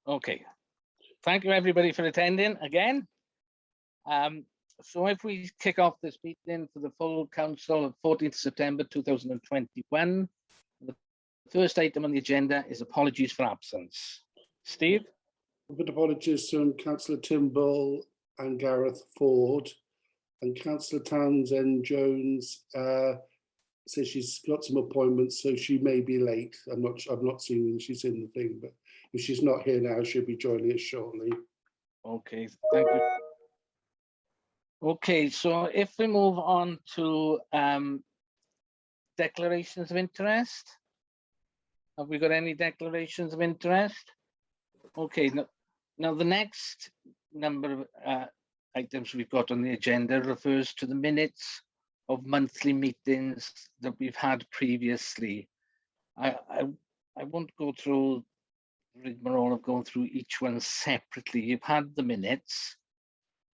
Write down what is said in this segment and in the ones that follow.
Okay. Thank you everybody for attending again. So if we kick off this meeting for the full council of 14th September 2021, the first item on the agenda is apologies for absence. Steve? With apologies to Councillor Timble and Gareth Ford, and Councillor Townsend Jones says she's got some appointments, so she may be late. I've not seen she's in the thing, but if she's not here now, she'll be joining us shortly. Okay, thank you. Okay, so if we move on to declarations of interest. Have we got any declarations of interest? Okay, now the next number of items we've got on the agenda refers to the minutes of monthly meetings that we've had previously. I won't go through the rigmarole of going through each one separately. You've had the minutes.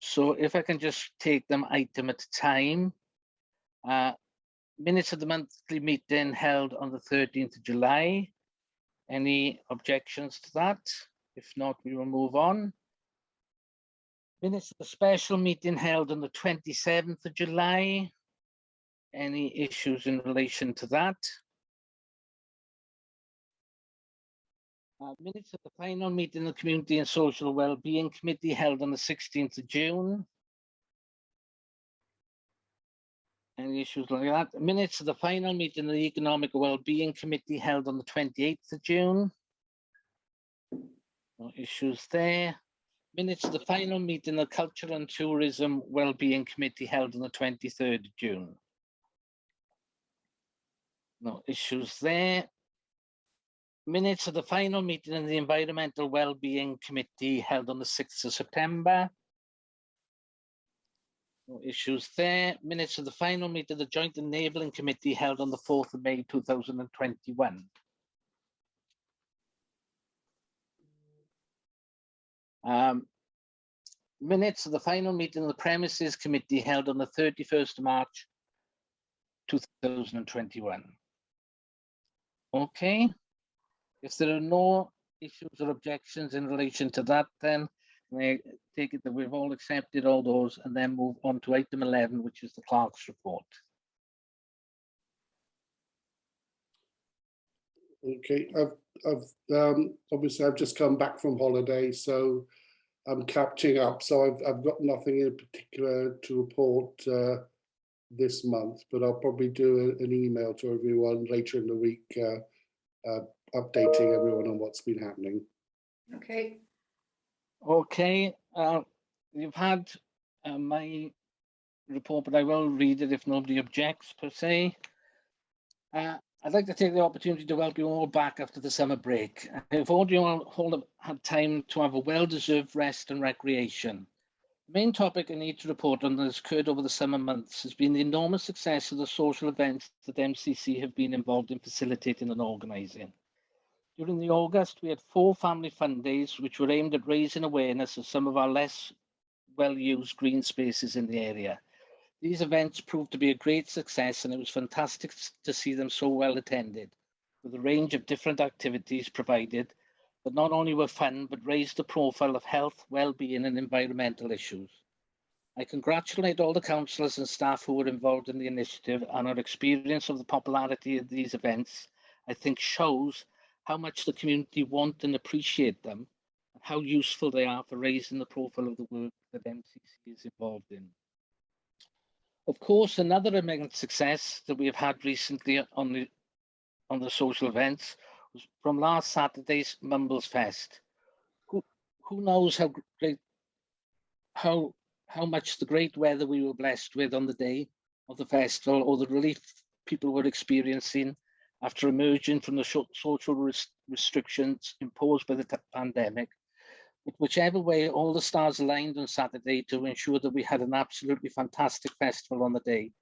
So if I can just take them item at a time. Minutes of the monthly meeting held on the 13th of July. Any objections to that? If not, we will move on. Minutes of the special meeting held on the 27th of July. Any issues in relation to that? Minutes of the final meeting of the Community and Social Wellbeing Committee held on the 16th of June. Any issues like that? Minutes of the final meeting of the Economic Wellbeing Committee held on the 28th of June. No issues there. Minutes of the final meeting of the Culture and Tourism Wellbeing Committee held on the 23rd of June. No issues there. Minutes of the final meeting of the Environmental Wellbeing Committee held on the 6th of September. No issues there. Minutes of the final meeting of the Joint Enabling Committee held on the 4th of May 2021. Minutes of the final meeting of the Premises Committee held on the 31st of March 2021. Okay. If there are no issues or objections in relation to that, then I take it that we've all accepted all those and then move on to item 11, which is the clerk's report. Okay, obviously I've just come back from holiday, so I'm catching up. So I've got nothing in particular to report this month, but I'll probably do an email to everyone later in the week, updating everyone on what's been happening. Okay. Okay, you've had my report, but I will read it if nobody objects per se. I'd like to take the opportunity to welcome you all back after the summer break. I hope you all have had time to have a well-deserved rest and recreation. The main topic I need to report on that has occurred over the summer months has been the enormous success of the social events that MCC have been involved in facilitating and organising. During the August, we had 4 family fun days, which were aimed at raising awareness of some of our less well-used green spaces in the area. These events proved to be a great success, and it was fantastic to see them so well attended, with a range of different activities provided that not only were fun, but raised the profile of health, well-being and environmental issues. I congratulate all the councillors and staff who were involved in the initiative, and our experience of the popularity of these events, I think, shows how much the community want and appreciate them, and how useful they are for raising the profile of the work that MCC is involved in. Of course, another immense success that we have had recently on the social events was from last Saturday's Mumbles Fest. Who knows how much the great weather we were blessed with on the day of the festival, or the relief people were experiencing after emerging from the social restrictions imposed by the pandemic. But whichever way, all the stars aligned on Saturday to ensure that we had an absolutely fantastic festival on the day.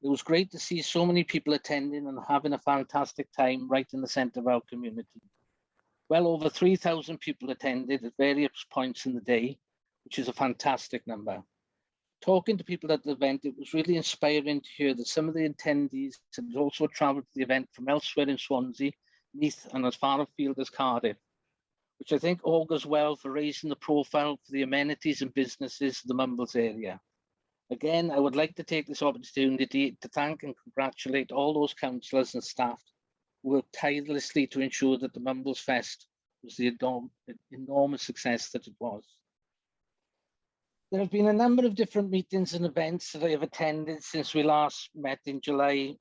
It was great to see so many people attending and having a fantastic time right in the centre of our community. Well over 3,000 people attended at various points in the day, which is a fantastic number. Talking to people at the event, it was really inspiring to hear that some of the attendees had also travelled to the event from elsewhere in Swansea, Neath and as far afield as Cardiff, which I think augurs well for raising the profile for the amenities and businesses of the Mumbles area. Again, I would like to take this opportunity to thank and congratulate all those councillors and staff who worked tirelessly to ensure that the Mumbles Fest was the enormous success that it was. There have been a number of different meetings and events that I have attended since we last met in July,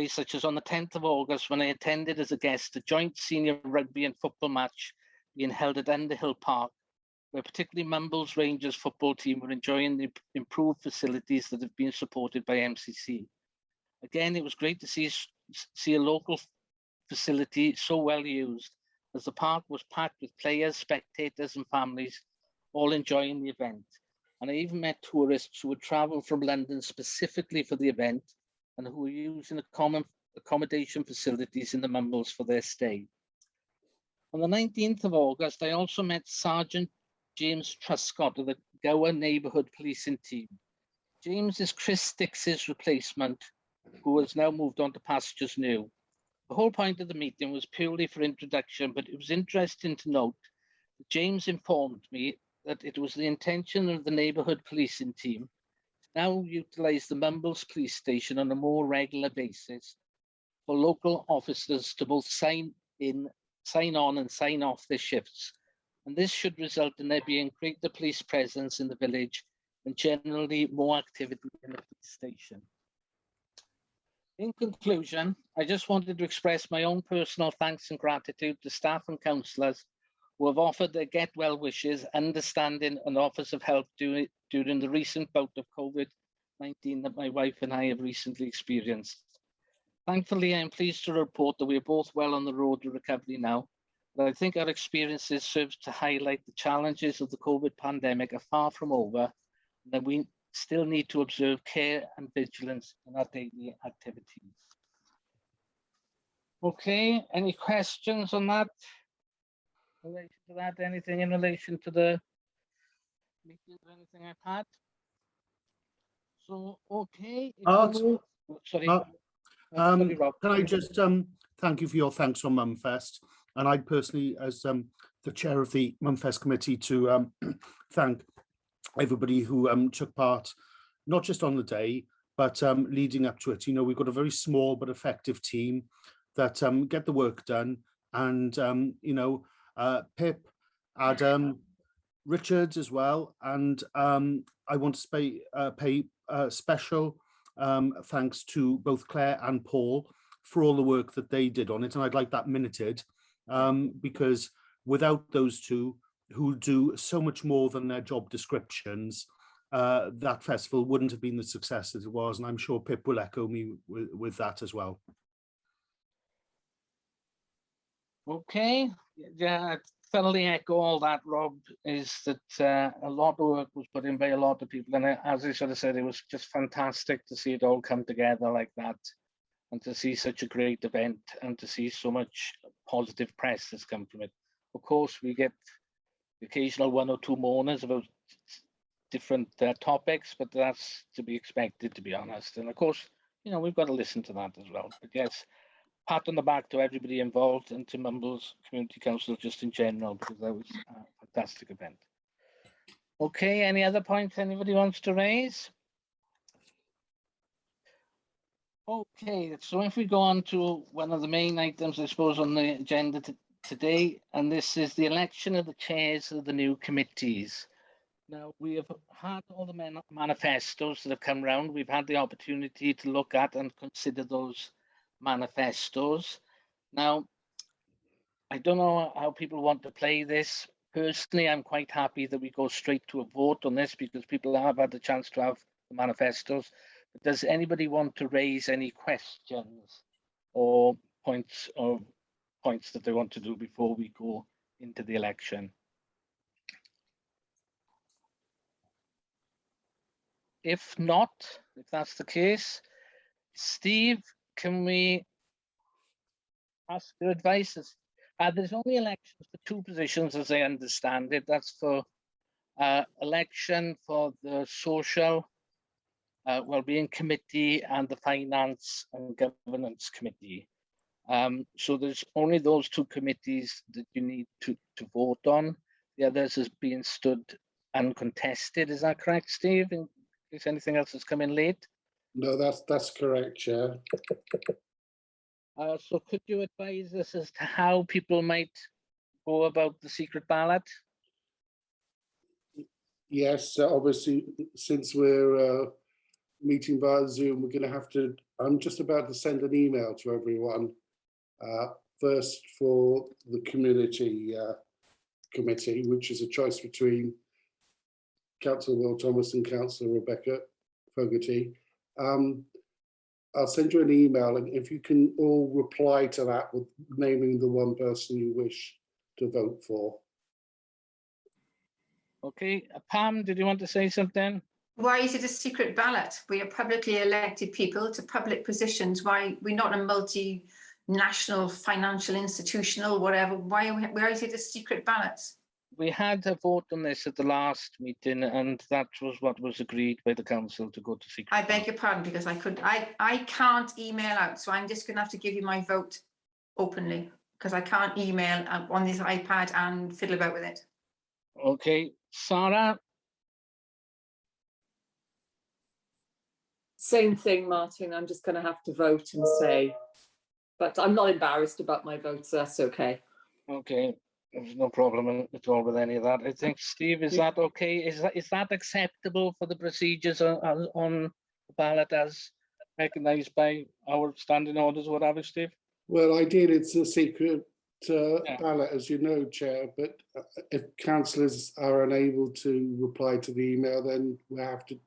such as on the 10th of August, when I attended as a guest a joint senior rugby and football match being held at Underhill Park, where particularly Mumbles Rangers football team were enjoying the improved facilities that have been supported by MCC. Again, it was great to see a local facility so well used, as the park was packed with players, spectators and families all enjoying the event. And I even met tourists who would travel from London specifically for the event and who were using the common accommodation facilities in the Mumbles for their stay. On the 19th of August, I also met Sergeant James Truscott of the Gower Neighbourhood Policing Team. James is Chris Dix's replacement, who has now moved on to pastures new. The whole point of the meeting was purely for introduction, but it was interesting to note that James informed me that it was the intention of the neighbourhood policing team to now utilise the Mumbles police station on a more regular basis for local officers to both sign on and sign off their shifts. And this should result in there being greater police presence in the village and generally more activity in the police station. In conclusion, I just wanted to express my own personal thanks and gratitude to staff and councillors who have offered their get well wishes, understanding and offers of help during the recent bout of COVID-19 that my wife and I have recently experienced. Thankfully, I am pleased to report that we are both well on the road to recovery now, but I think our experiences serve to highlight the challenges of the COVID pandemic are far from over, and that we still need to observe care and vigilance in our daily activities. Okay, any questions on that? In relation to that, anything in relation to the meetings or anything I've had? So, okay. Art, Sorry. Sorry, Rob. Can I just thank you for your thanks on Mumfest, and I personally, as the chair of the Mumfest committee, to thank everybody who took part, not just on the day, but leading up to it. You know, we've got a very small but effective team that get the work done, and you know, Pip, Adam, Richard as well, and I want to pay special thanks to both Claire and Paul for all the work that they did on it, and I'd like that minuted, because without those two, who do so much more than their job descriptions, that festival wouldn't have been the success that it was, and I'm sure Pip will echo me with that as well. Okay, yeah, I thoroughly echo all that, Rob, is that a lot of work was put in by a lot of people, and as I sort of said, it was just fantastic to see it all come together like that, and to see such a great event, and to see so much positive press that's come from it. Of course, we get the occasional one or two mourners about different topics, but that's to be expected, to be honest. And of course, you know, we've got to listen to that as well. But yes, pat on the back to everybody involved and to Mumbles Community Council just in general, because that was a fantastic event. Okay, any other points anybody wants to raise? Okay, so if we go on to one of the main items, I suppose, on the agenda today, and this is the election of the chairs of the new committees. Now, we have had all the manifestos that have come round. We've had the opportunity to look at and consider those manifestos. Now, I don't know how people want to play this. Personally, I'm quite happy that we go straight to a vote on this, because people have had the chance to have the manifestos. But does anybody want to raise any questions or points that they want to do before we go into the election? If not, if that's the case, Steve, can we ask your advice? There's only elections for two positions, as I understand it. That's for election for the Social Wellbeing Committee and the Finance and Governance Committee. So there's only those two committees that you need to vote on. The others is being stood uncontested. Is that correct, Steve? In case anything else has come in late. No, that's correct, Chair. So could you advise us as to how people might go about the secret ballot? Yes, obviously, since we're meeting via Zoom, we're going to have to, I'm just about to send an email to everyone. First for the community committee, which is a choice between Councillor Will Thomas and Councillor Rebecca Fogarty. I'll send you an email, and if you can all reply to that with naming the one person you wish to vote for. Okay, Pam, did you want to say something? Why is it a secret ballot? We are publicly elected people to public positions. Why we're not a multinational financial institutional whatever? Why is it a secret ballot? We had a vote on this at the last meeting, and that was what was agreed by the council to go to secret. I beg your pardon, because I can't email out, so I'm just going to have to give you my vote openly, because I can't email on this iPad and fiddle about with it. Okay, Sarah. Same thing, Martin. I'm just going to have to vote and say, but I'm not embarrassed about my vote, so that's okay. Okay, there's no problem at all with any of that. I think, Steve, is that okay? Is that acceptable for the procedures on the ballot as recognised by our standing orders, whatever, Steve? Well, ideally, it's a secret ballot, as you know, Chair, but if councillors are unable to reply to the email, then we have to,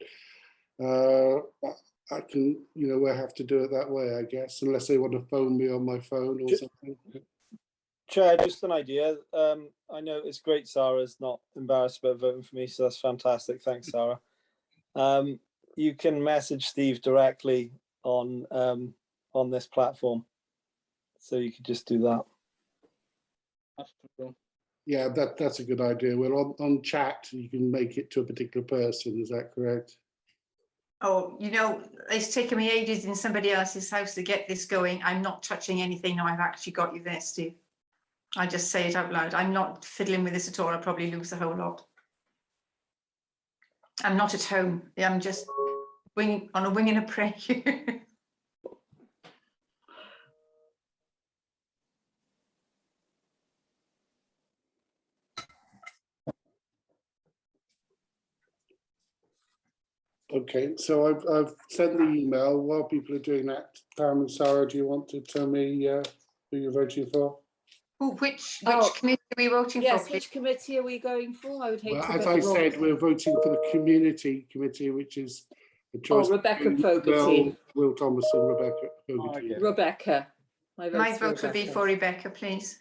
we'll have to do it that way, I guess, unless they want to phone me on my phone or something. Chair, just an idea. I know it's great Sarah's not embarrassed about voting for me, so that's fantastic. Thanks, Sarah. You can message Steve directly on this platform. So you could just do that. That's true. Yeah, that's a good idea. Well, on chat, you can make it to a particular person. Is that correct? Oh, it's taken me ages in somebody else's house to get this going. I'm not touching anything. No, I've actually got you there, Steve. I just say it out loud. I'm not fiddling with this at all. I'll probably lose the whole lot. I'm not at home. I'm just on a wing and a prayer. Okay, so I've sent the email. While people are doing that, Pam and Sarah, do you want to tell me who you're voting for? Ooh, which committee are we voting Yes, for? which committee are we going for? I would hate Well, to as get I it wrong. said, we're voting for the community committee, which is a choice. Rebecca between Fogarty. Will Thomas and Rebecca Fogarty. Okay. Rebecca. My vote would be for Rebecca, please.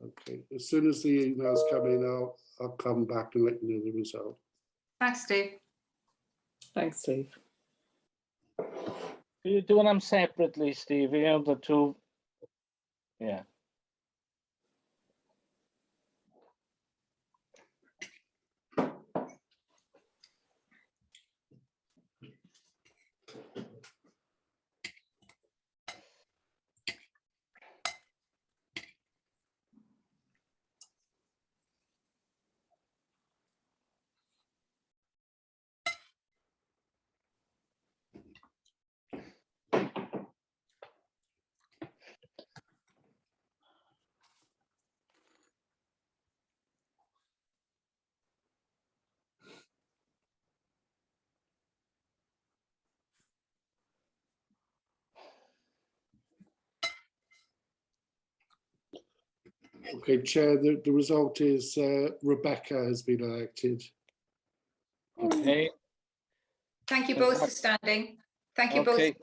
Okay, as soon as the emails come in, I'll come back and let you know the result. Thanks, Steve. Thanks, Steve. Are you doing them separately, Steve? The two? Yeah. Okay, Chair, the result is Rebecca has been elected. Okay. Thank you both for standing. Thank you both. Okay.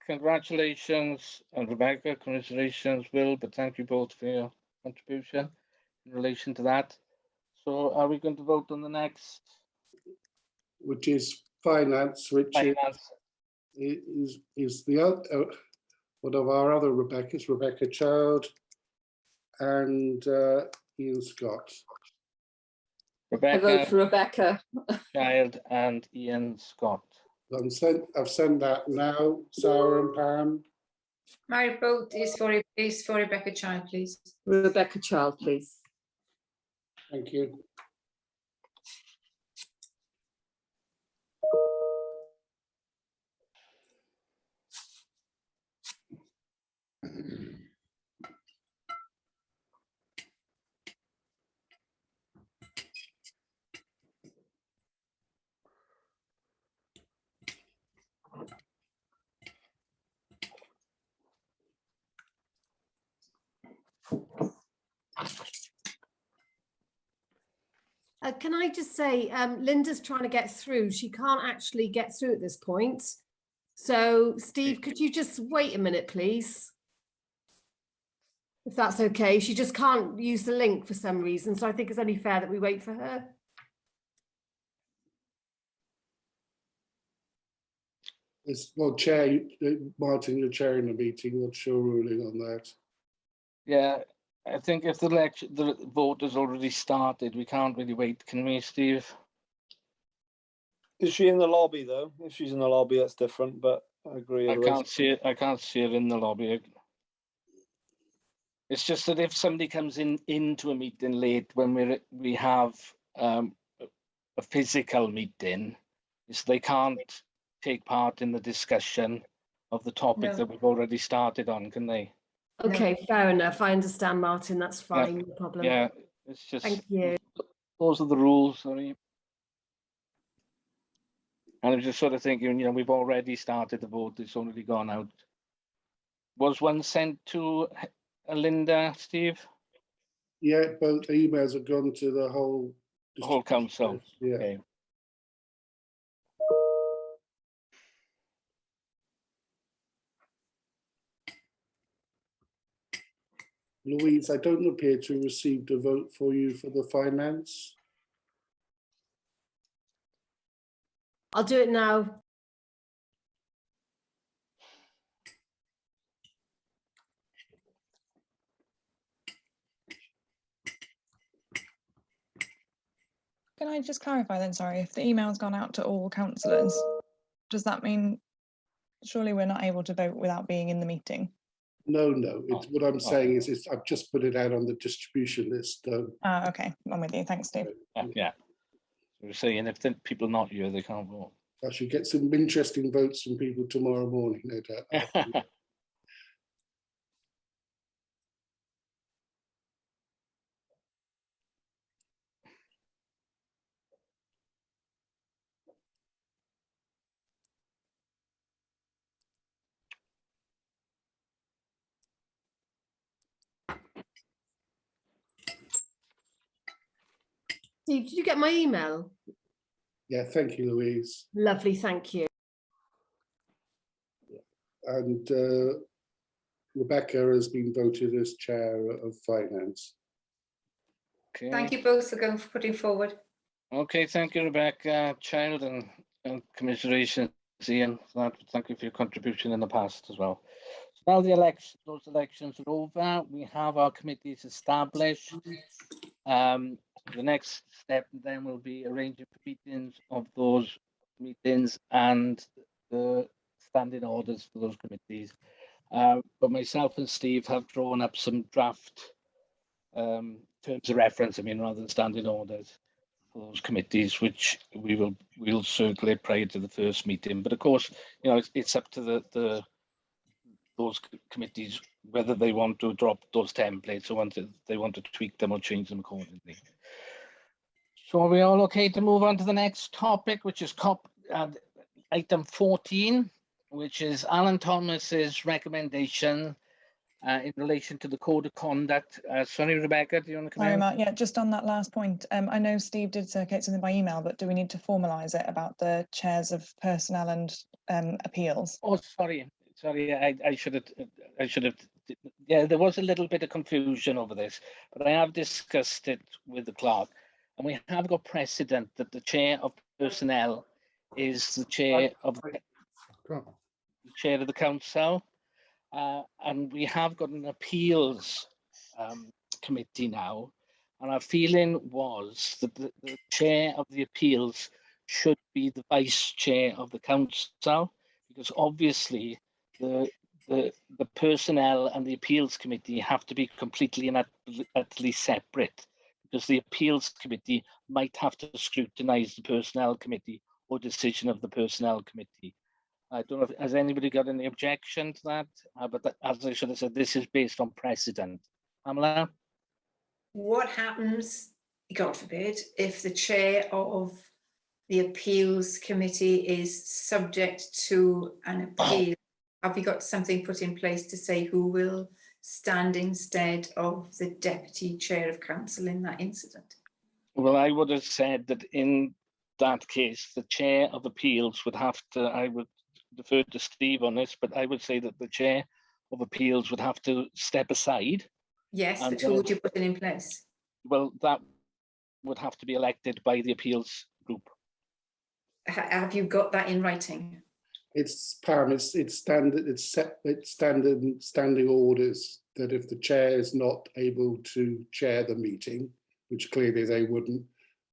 Congratulations, Rebecca. Congratulations, Will. But thank you both for your contribution in relation to that. So, are we going to vote on the next? Which is finance, which is the other one of our other Rebeccas, Rebecca Child and Ian Scott. Rebecca, I vote for Rebecca. Child and Ian Scott. I've sent that now, Sarah and Pam. My vote is for Rebecca Child, please. Rebecca Child, please. Thank you. Can I just say, Linda's trying to get through. She can't actually get through at this point. So, Steve, could you just wait a minute, please? If that's okay. She just can't use the link for some reason. So I think it's only fair that we wait for her. Well, Chair, Martin, you're chairing the meeting. What's your ruling on that? Yeah, I think if the vote has already started, we can't really wait, can we, Steve? Is she in the lobby though? If she's in the lobby, that's different. But I agree. I otherwise. can't see it. I can't see her in the lobby. It's just that if somebody comes into a meeting late when we have a physical meeting, is they can't take part in the discussion of the topic No. that we've already started on, can they? Okay, fair enough. I understand, Martin. That's fine. No problem. Yeah, it's just Thank you. those are the rules. Sorry. And I was just sort of thinking, you know, we've already started the vote. It's already gone out. Was one sent to Linda, Steve? Yeah, both emails have gone to the whole Council. Yeah. Okay. Louise, I don't appear to have received a vote for you for the finance. I'll do it now. Can I just clarify then, sorry, if the email's gone out to all councillors, does that mean surely we're not able to vote without being in the meeting? No, it's what I'm saying is I've just put it out on the distribution list. Okay, I'm with you. Thanks, Steve. Yeah. So we're saying if the people not here, they can't vote. I should get some interesting votes from people tomorrow morning, no doubt. Steve, did you get my email? Yeah, thank you, Louise. Lovely, thank you. And Rebecca has been voted as chair of finance. Okay. Thank you both for putting forward. Okay, thank you, Rebecca, Child, and commiserations, Ian. Thank you for your contribution in the past as well. So now those elections are over. We have our committees established. The next step then will be arranging for meetings of those meetings and the standing orders for those committees. But myself and Steve have drawn up some draft terms of reference, rather than standing orders for those committees, which we'll circulate prior to the first meeting. But of course, it's up to those committees whether they want to adopt those templates or they want to tweak them or change them accordingly. So are we all okay to move on to the next topic, which is item 14, which is Alan Thomas's recommendation in relation to the code of conduct. Sorry, Rebecca, do you want to come in? Sorry, Mark. Yeah, just on that last point, I know Steve did circulate something by email, but do we need to formalise it about the chairs of personnel and appeals? Oh, sorry, I should have. Yeah, there was a little bit of confusion over this, but I have discussed it with the clerk, and we have got precedent that the chair of personnel is the chair of the council. And we have got an appeals committee now, and our feeling was that the chair of the appeals should be the vice chair of the council, because obviously the personnel and the appeals committee have to be completely and utterly separate, because the appeals committee might have to scrutinise the personnel committee or decision of the personnel committee. I don't know if has anybody got any objection to that, but that, as I should have said, this is based on precedent. Pamela? What happens, God forbid, if the chair of the appeals committee is subject to an appeal? Have we got something put in place to say who will stand instead of the deputy chair of council in that incident? Well, I would have said that in that case, the chair of appeals would have to, I would defer to Steve on this, but I would say that the chair of appeals would have to step aside. Yes, And but who would you put in place? Well, that would have to be elected by the appeals group. Have you got that in writing? It's Pam, it's standard, it's standing orders that if the chair is not able to chair the meeting, which clearly they wouldn't,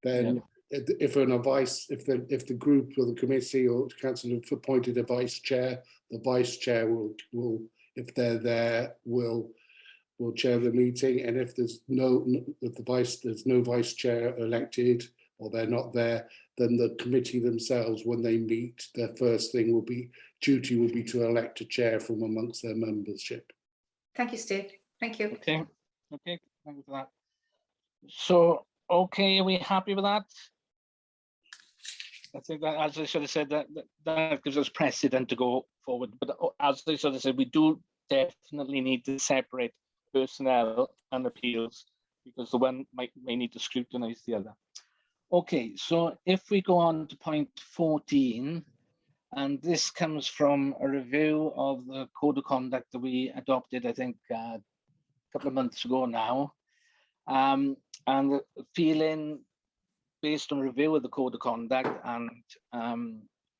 then if the group or the committee or council have appointed a vice chair, the vice chair will if they're there will chair the meeting, and if there's no vice chair elected or they're not there, then the committee themselves, when they meet, their first thing will be to elect a chair from amongst their membership. Thank you, Steve. Thank you. Okay, thank you for that. So, okay, are we happy with that? I think that, as I sort of said, that gives us precedent to go forward. But as I sort of said, we do definitely need to separate personnel and appeals, because the one may need to scrutinise the other. Okay, so if we go on to point 14, and this comes from a review of the code of conduct that we adopted, I think, a couple of months ago now, and the feeling based on review of the code of conduct and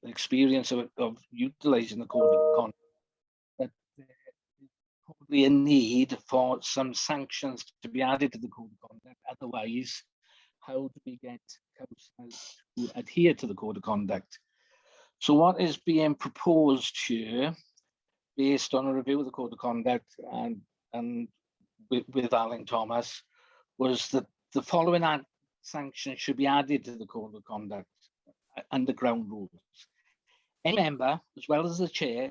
the experience of utilising the code of conduct, that there's probably a need for some sanctions to be added to the code of conduct. Otherwise, how do we get councillors to adhere to the code of conduct? So what is being proposed here, based on a review of the code of conduct and with Alan Thomas, was that the following sanctions should be added to the code of conduct under ground rules. Any member, as well as the chair,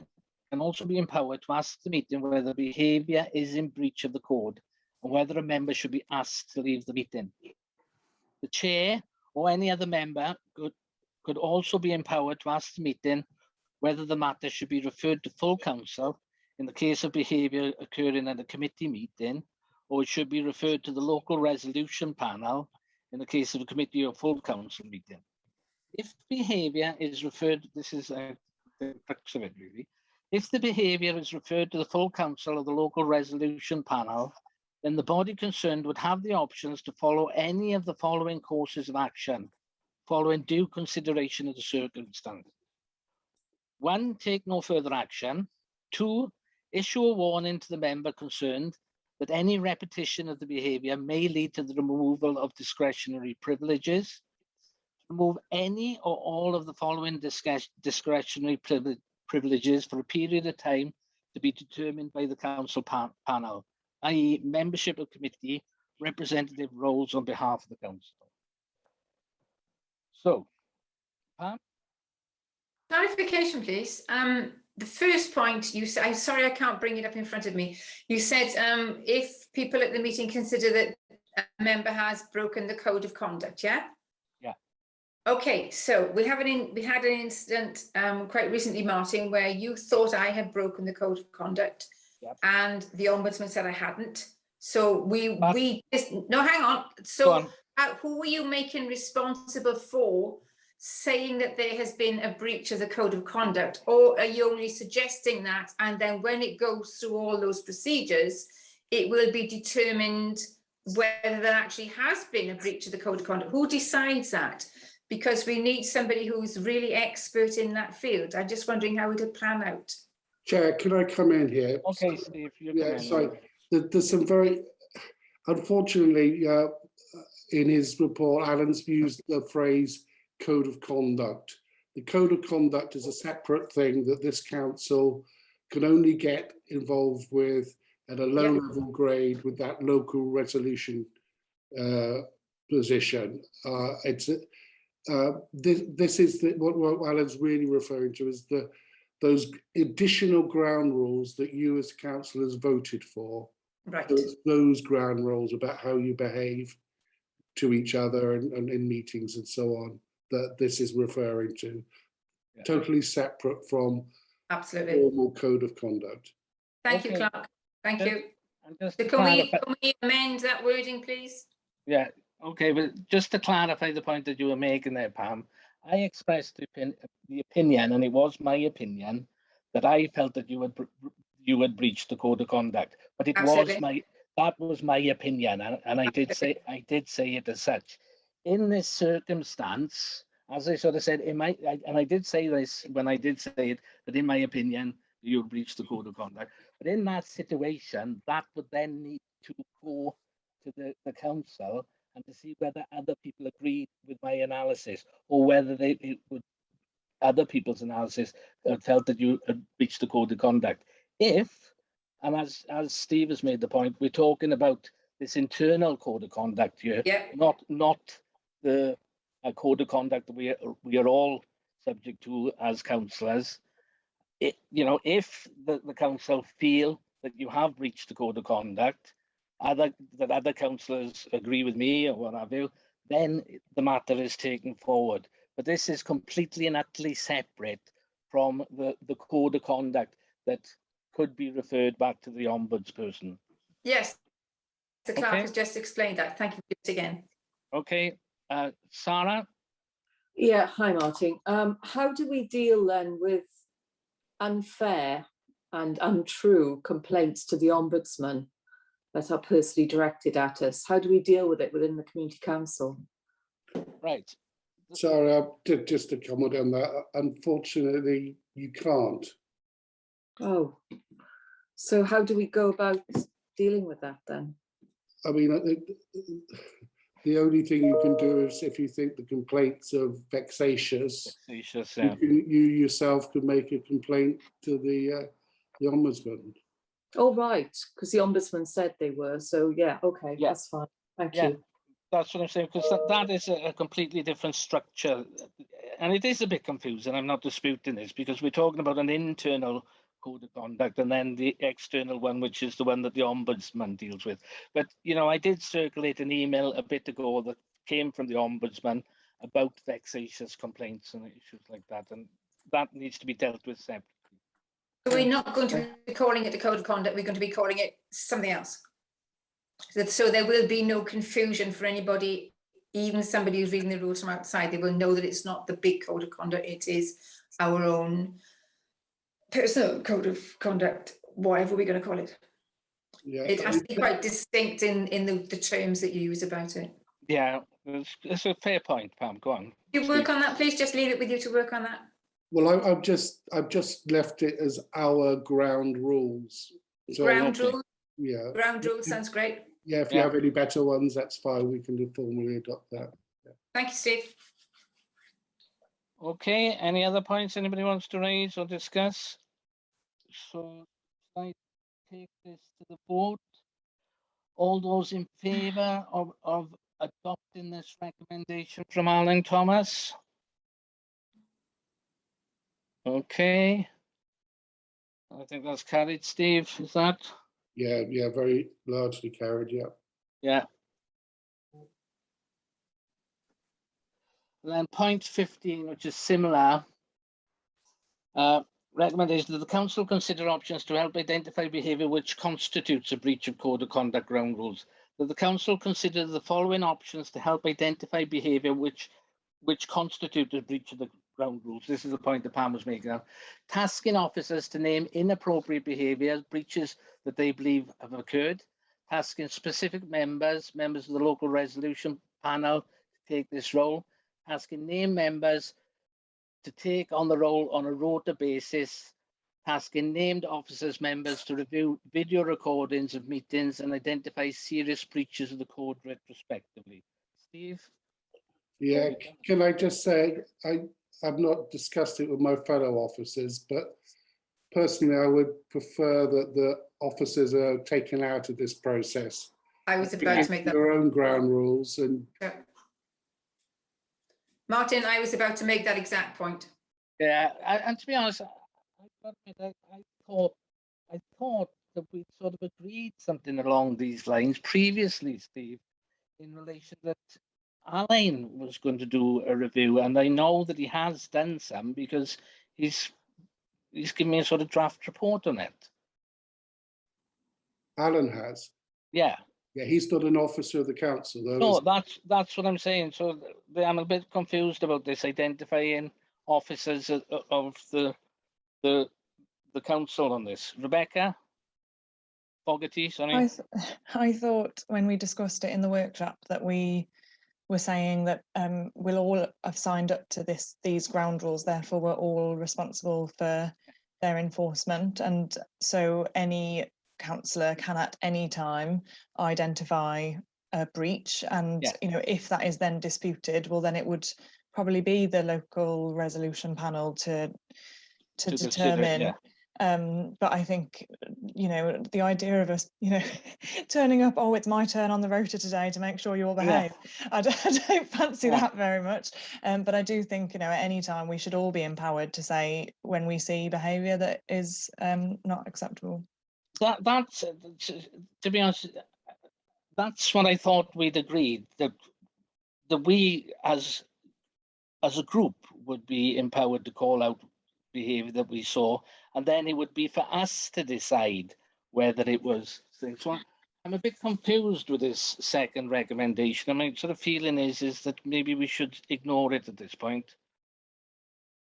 can also be empowered to ask the meeting whether behaviour is in breach of the code and whether a member should be asked to leave the meeting. The chair or any other member could also be empowered to ask the meeting whether the matter should be referred to full council in the case of behaviour occurring at a committee meeting, or it should be referred to the local resolution panel in the case of a committee or full council meeting. If behaviour is referred, this is the crux of it really, if the behaviour is referred to the full council or the local resolution panel, then the body concerned would have the options to follow any of the following courses of action, following due consideration of the circumstances. 1, take no further action. 2, issue a warning to the member concerned that any repetition of the behaviour may lead to the removal of discretionary privileges. Remove any or all of the following discretionary privileges for a period of time to be determined by the council panel, i.e. membership of committee, representative roles on behalf of the council. So, Pam? Clarification, please. The first point you said, I'm sorry, I can't bring it up in front of me. You said if people at the meeting consider that a member has broken the code of conduct, yeah? Yeah. Okay, so we had an incident quite recently, Martin, where you thought I had broken the code of conduct, yep, and the ombudsman said I hadn't. So no, hang on. So who were you making responsible for saying that there has been a breach of the code of conduct, or are you only suggesting that, and then when it goes through all those procedures, it will be determined whether there actually has been a breach of the code of conduct? Who decides that? Because we need somebody who's really expert in that field. I'm just wondering how it'll plan out. Chair, can I come in here? Okay, Steve, you come in. Sorry. There's some very, unfortunately, in his report, Alan's used the phrase code of conduct. The code of conduct is a separate thing that this council can only get involved with at a low level grade with that local resolution position. This is what Alan's really referring to is those additional ground rules that you as councillors voted for. Right. Those ground rules about how you behave to each other and in meetings and so on, that this is referring to. Yeah. Totally separate from absolutely formal code of conduct. Thank you, Clark. Thank you. So can we amend that wording, please? Yeah, okay, well, just to clarify the point that you were making there, Pam, I expressed the opinion, and it was my opinion, that I felt that you had breached the code of conduct, but it absolutely. that was my opinion, and I did say it as such. In this circumstance, as I sort of said, and I did say this when I did say it, that in my opinion, you breached the code of conduct. But in that situation, that would then need to go to the council and to see whether other people agreed with my analysis, or whether other people's analysis felt that you had breached the code of conduct. If, and as Steve has made the point, we're talking about this internal code of conduct here, not the code of conduct that we are all subject to as councillors. If the council feel that you have breached the code of conduct, that other councillors agree with me or what have you, then the matter is taken forward. But this is completely and utterly separate from the code of conduct that could be referred back to the ombudsperson. Yes, the clerk has just explained that. Thank you again. Okay, Sarah? Yeah, hi Martin. How do we deal then with unfair and untrue complaints to the Ombudsman that are personally directed at us? How do we deal with it within the Community Council? Right. Sorry, just to comment on that, unfortunately, you can't. Oh, so how do we go about dealing with that then? I mean, the only thing you can do is if you think the complaints are vexatious, yeah. you yourself could make a complaint to the Ombudsman. Oh, right, because the Ombudsman said they were. So, yeah, okay, that's fine. Thank you. That's what I'm saying, because that is a completely different structure. And it is a bit confusing. I'm not disputing this, because we're talking about an internal code of conduct and then the external one, which is the one that the Ombudsman deals with. But, I did circulate an email a bit ago that came from the Ombudsman about vexatious complaints and issues like that. And that needs to be dealt with separately. So we're not going to be calling it a code of conduct. We're going to be calling it something else. So there will be no confusion for anybody, even somebody who's reading the rules from outside. They will know that it's not the big code of conduct. It is our own personal code of conduct, whatever we're going to call it. Yeah, it has to be quite distinct in the terms that you use about it. Yeah, it's a fair point, Pam. Go on. You work on that, please. Just leave it with you to work on that. Well, I've just left it as our ground rules. So, ground rules. Yeah. Ground rules sounds great. Yeah, if you have any better ones, that's fine. We can formally adopt that. Yeah. Thank you, Steve. Okay, any other points anybody wants to raise or discuss? So I take this to the vote. All those in favour of adopting this recommendation from Alan Thomas? Okay. I think that's carried, Steve, is that? Yeah, very largely carried, yeah. Yeah. And then point 15, which is similar. Recommendation that the council consider options to help identify behaviour which constitutes a breach of code of conduct ground rules. That the council consider the following options to help identify behaviour which constitute a breach of the ground rules. This is the point that Pam was making now. Tasking officers to name inappropriate behaviour breaches that they believe have occurred. Tasking specific members of the local resolution panel to take this role. Asking named members to take on the role on a rota basis, tasking named officers members to review video recordings of meetings and identify serious breaches of the code retrospectively. Steve? Yeah, can I just say, I've not discussed it with my fellow officers, but personally, I would prefer that the officers are taken out of this process. I was about to make that. Their own ground rules and Yeah. Martin, I was about to make that exact point. Yeah, and to be honest, I thought that we'd sort of agreed something along these lines previously, Steve, in relation that Alain was going to do a review, and I know that he has done some because he's given me a sort of draft report on it. Alan has. Yeah. Yeah, he's not an officer of the council, though. No, is that's what I'm saying. So I'm a bit confused about this identifying officers of the council on this. Rebecca Fogarty, sorry. I thought when we discussed it in the workshop that we were saying that we'll all have signed up to these ground rules, therefore we're all responsible for their enforcement, and so any councillor can at any time identify a breach, and you know, if that is then disputed, well then it would probably be the local resolution panel to determine. But I think, you know, the idea of us, you know, turning up, oh, it's my turn on the rota today to make sure you all behave. I don't fancy that very much. But I do think, you know, at any time we should all be empowered to say when we see behaviour that is not acceptable. That's, to be honest, that's what I thought we'd agreed, that we as a group would be empowered to call out behaviour that we saw, and then it would be for us to decide whether it was. So I'm a bit confused with this second recommendation. My sort of feeling is that maybe we should ignore it at this point.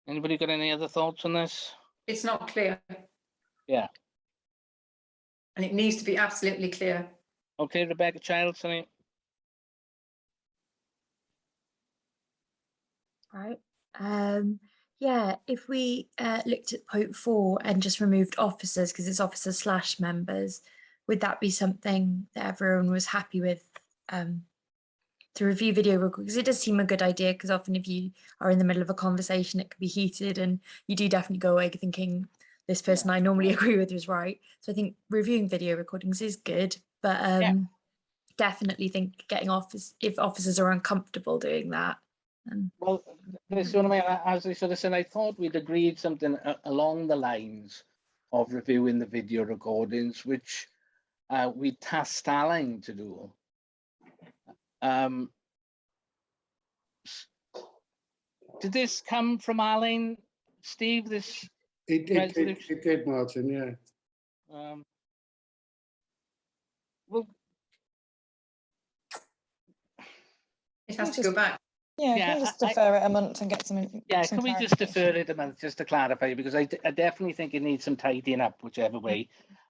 Anybody got any other thoughts on this? It's not clear. Yeah. And it needs to be absolutely clear. Okay, Rebecca Childs, sorry. Right. Yeah, if we looked at point 4 and just removed officers because it's officers / members, would that be something that everyone was happy with to review video recordings? Because it does seem a good idea, because often if you are in the middle of a conversation, it can be heated and you do definitely go away thinking this person I normally agree with is right. So I think reviewing video recordings is good, but definitely think getting if officers are uncomfortable doing that. Well, this one, as I sort of said, I thought we'd agreed something along the lines of reviewing the video recordings, which we tasked Alain to do. Did this come from Alain, Steve? It did, Martin. Yeah. Well, it has to go back. Yeah, can we just defer it a month and get some? Yeah, can we just defer it a month just to clarify? Because I definitely think it needs some tidying up, whichever way.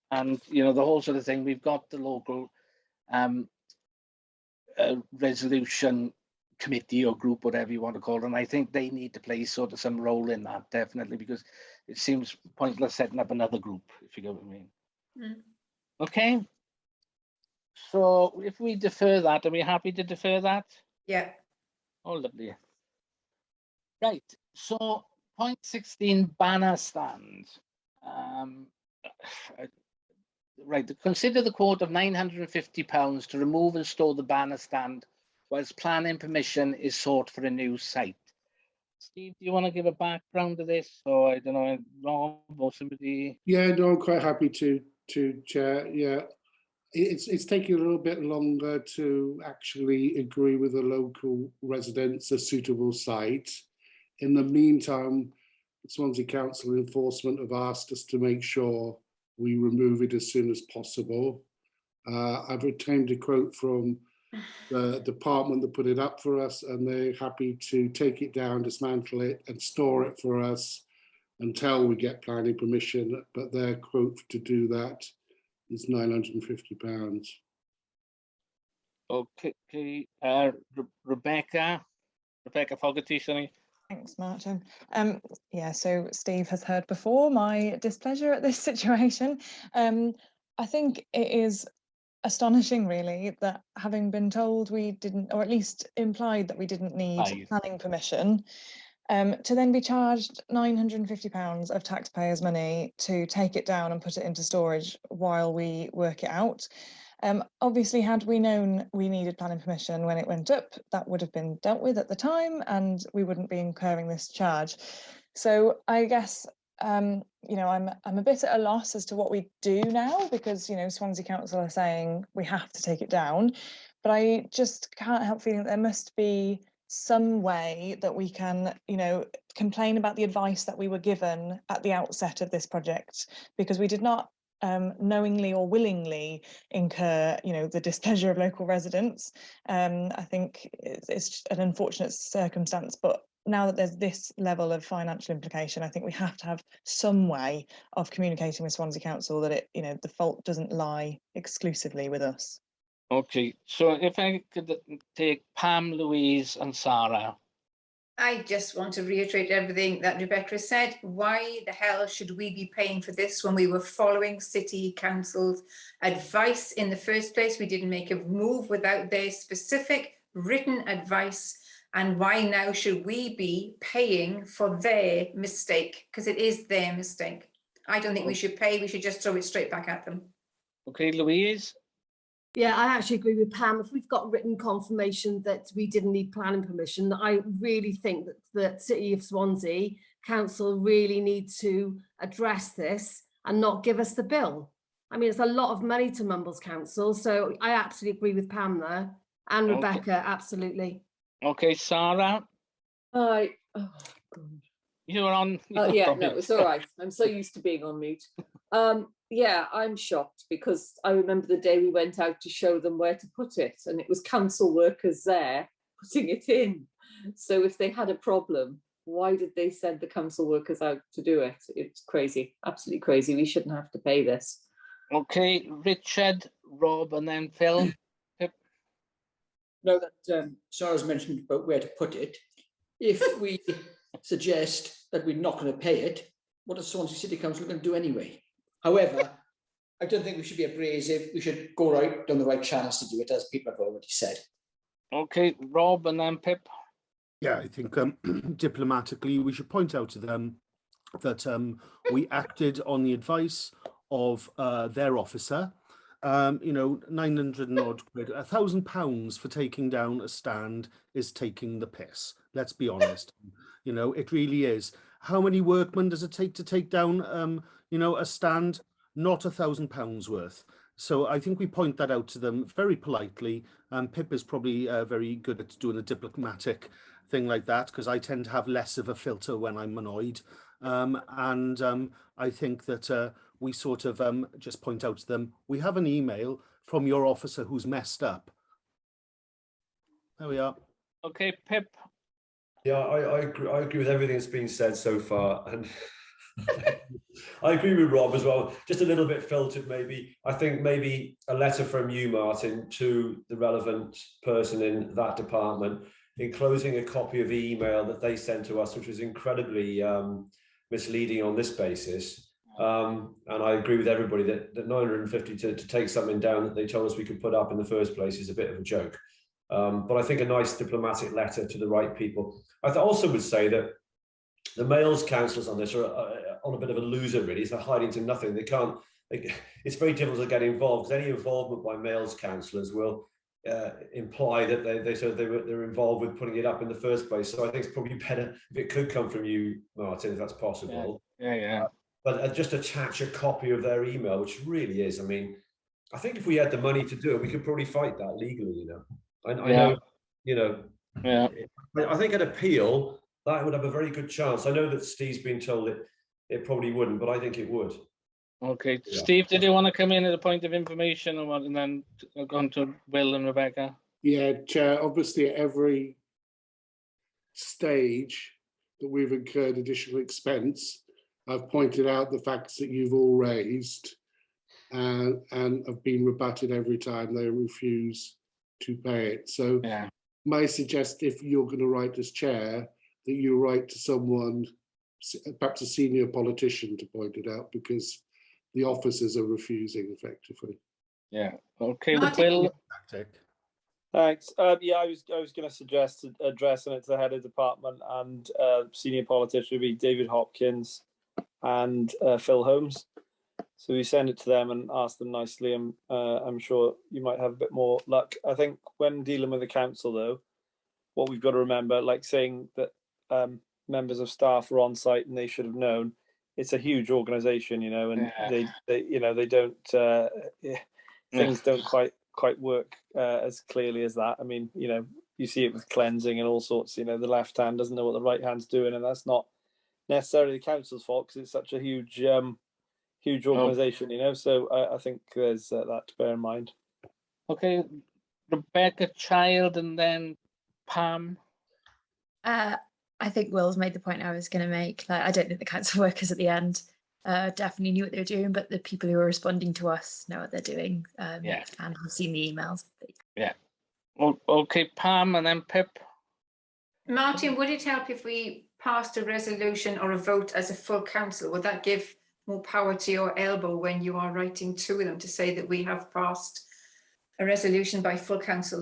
And you know, the whole sort of thing. We've got the local resolution committee or group, whatever you want to call it, and I think they need to play sort of some role in that, definitely, because it seems pointless setting up another group, if you get what I mean. Okay. So if we defer that, are we happy to defer that? Yeah. Oh, lovely. Right, so point 16, banner stand. Right, consider the quote of £950 to remove and store the banner stand whilst planning permission is sought for a new site. Steve, do you want to give a background to this? Or I don't know, Rob or somebody? Yeah, no, I'm quite happy to chair. Yeah. It's taking a little bit longer to actually agree with the local residents a suitable site. In the meantime, Swansea Council Enforcement have asked us to make sure we remove it as soon as possible. I've retained a quote from the department that put it up for us, and they're happy to take it down, dismantle it and store it for us until we get planning permission. But their quote to do that is £950. Okay, Rebecca Fogarty, sorry. Thanks, Martin. Yeah, so Steve has heard before my displeasure at this situation. I think it is astonishing, really, that having been told we didn't, or at least implied that we didn't need Aye. planning permission, to then be charged £950 of taxpayers' money to take it down and put it into storage while we work it out. Obviously, had we known we needed planning permission when it went up, that would have been dealt with at the time and we wouldn't be incurring this charge. So I guess, you know, I'm a bit at a loss as to what we do now, because, you know, Swansea Council are saying we have to take it down, but I just can't help feeling that there must be some way that we can, you know, complain about the advice that we were given at the outset of this project, because we did not knowingly or willingly incur, you know, the displeasure of local residents. I think it's an unfortunate circumstance, but now that there's this level of financial implication, I think we have to have some way of communicating with Swansea Council that it, you know, the fault doesn't lie exclusively with us. Okay, so if I could take Pam, Louise and Sarah. I just want to reiterate everything that Rebecca said. Why the hell should we be paying for this when we were following City Council's advice in the first place? We didn't make a move without their specific written advice. And why now should we be paying for their mistake? Because it is their mistake. I don't think we should pay. We should just throw it straight back at them. Okay, Louise. Yeah, I actually agree with Pam. If we've got written confirmation that we didn't need planning permission, I really think that the City of Swansea Council really need to address this and not give us the bill. I mean, it's a lot of money to Mumbles Council, so I absolutely agree with Pam there, and Rebecca, absolutely. Okay, Sarah. Oh, You're on. yeah, no, it's all right. I'm so used to being on mute. Yeah, I'm shocked because I remember the day we went out to show them where to put it, and it was council workers there putting it in. So if they had a problem, why did they send the council workers out to do it? It's crazy, absolutely crazy. We shouldn't have to pay this. Okay, Richard, Rob, and then Phil. Yep. Now that Sarah's mentioned about where to put it, if we suggest that we're not going to pay it, what is Swansea City Council going to do anyway? However, I don't think we should be abrasive. We should go right down the right channels to do it, as people have already said. Okay, Rob, and then Pip. Yeah, I think diplomatically we should point out to them that we acted on the advice of their officer. You know, 900 and odd quid, £1,000 for taking down a stand is taking the piss. Let's be honest. You know, it really is. How many workmen does it take down, you know, a stand? Not £1,000 worth. So I think we point that out to them very politely. Pip is probably very good at doing a diplomatic thing like that, because I tend to have less of a filter when I'm annoyed. I think that we sort of just point out to them, we have an email from your officer who's messed up. There we are. Okay, Pip. Yeah, I agree with everything that's been said so far, and I agree with Rob as well. Just a little bit filtered, maybe. I think maybe a letter from you, Martin, to the relevant person in that department, enclosing a copy of the email that they sent to us, which was incredibly misleading on this basis. And I agree with everybody that 950 to take something down that they told us we could put up in the first place is a bit of a joke. But I think a nice diplomatic letter to the right people. I also would say that the males councillors on this are on a bit of a loser, really. It's hiding to nothing. They can't. It's very difficult to get involved, because any involvement by males councillors will imply that they're involved with putting it up in the first place. So I think it's probably better if it could come from you, Martin, if that's possible. Yeah. But just attach a copy of their email, which really is. I mean, I think if we had the money to do it, we could probably fight that legally. You know. I know, you know, I think at appeal, that would have a very good chance. I know that Steve's been told it probably wouldn't, but I think it would. Okay, yeah. Steve, did you want to come in as a point of information or what, and then go on to Will and Rebecca? Yeah, Chair, obviously at every stage that we've incurred additional expense, I've pointed out the facts that you've all raised and have been rebutted every time they refuse to pay it. So may suggest, if you're going to write as chair, that you write to someone, perhaps a senior politician, to point it out, because the officers are refusing effectively. Yeah. Okay, Martin? Will. Tactic. Thanks. Yeah, I was going to suggest addressing it to the head of department and senior politician would be David Hopkins and Phil Holmes. So we send it to them and ask them nicely, and I'm sure you might have a bit more luck. I think when dealing with the council, though, what we've got to remember, like saying that members of staff were on site and they should have known, it's a huge organisation, you know, and they they don't things don't quite work as clearly as that. I mean, you know, you see it with cleansing and all sorts. You know, the left hand doesn't know what the right hand's doing, and that's not necessarily the council's fault because it's such a huge organisation, you know. So I think there's that to bear in mind. Okay, Rebecca Child and then Pam. I think Will's made the point I was going to make. Like, I don't think the council workers at the end definitely knew what they were doing, but the people who are responding to us know what they're doing and have seen the emails. Yeah. Okay, Pam and then Pip. Martin, would it help if we passed a resolution or a vote as a full council? Would that give more power to your elbow when you are writing to them to say that we have passed a resolution by full council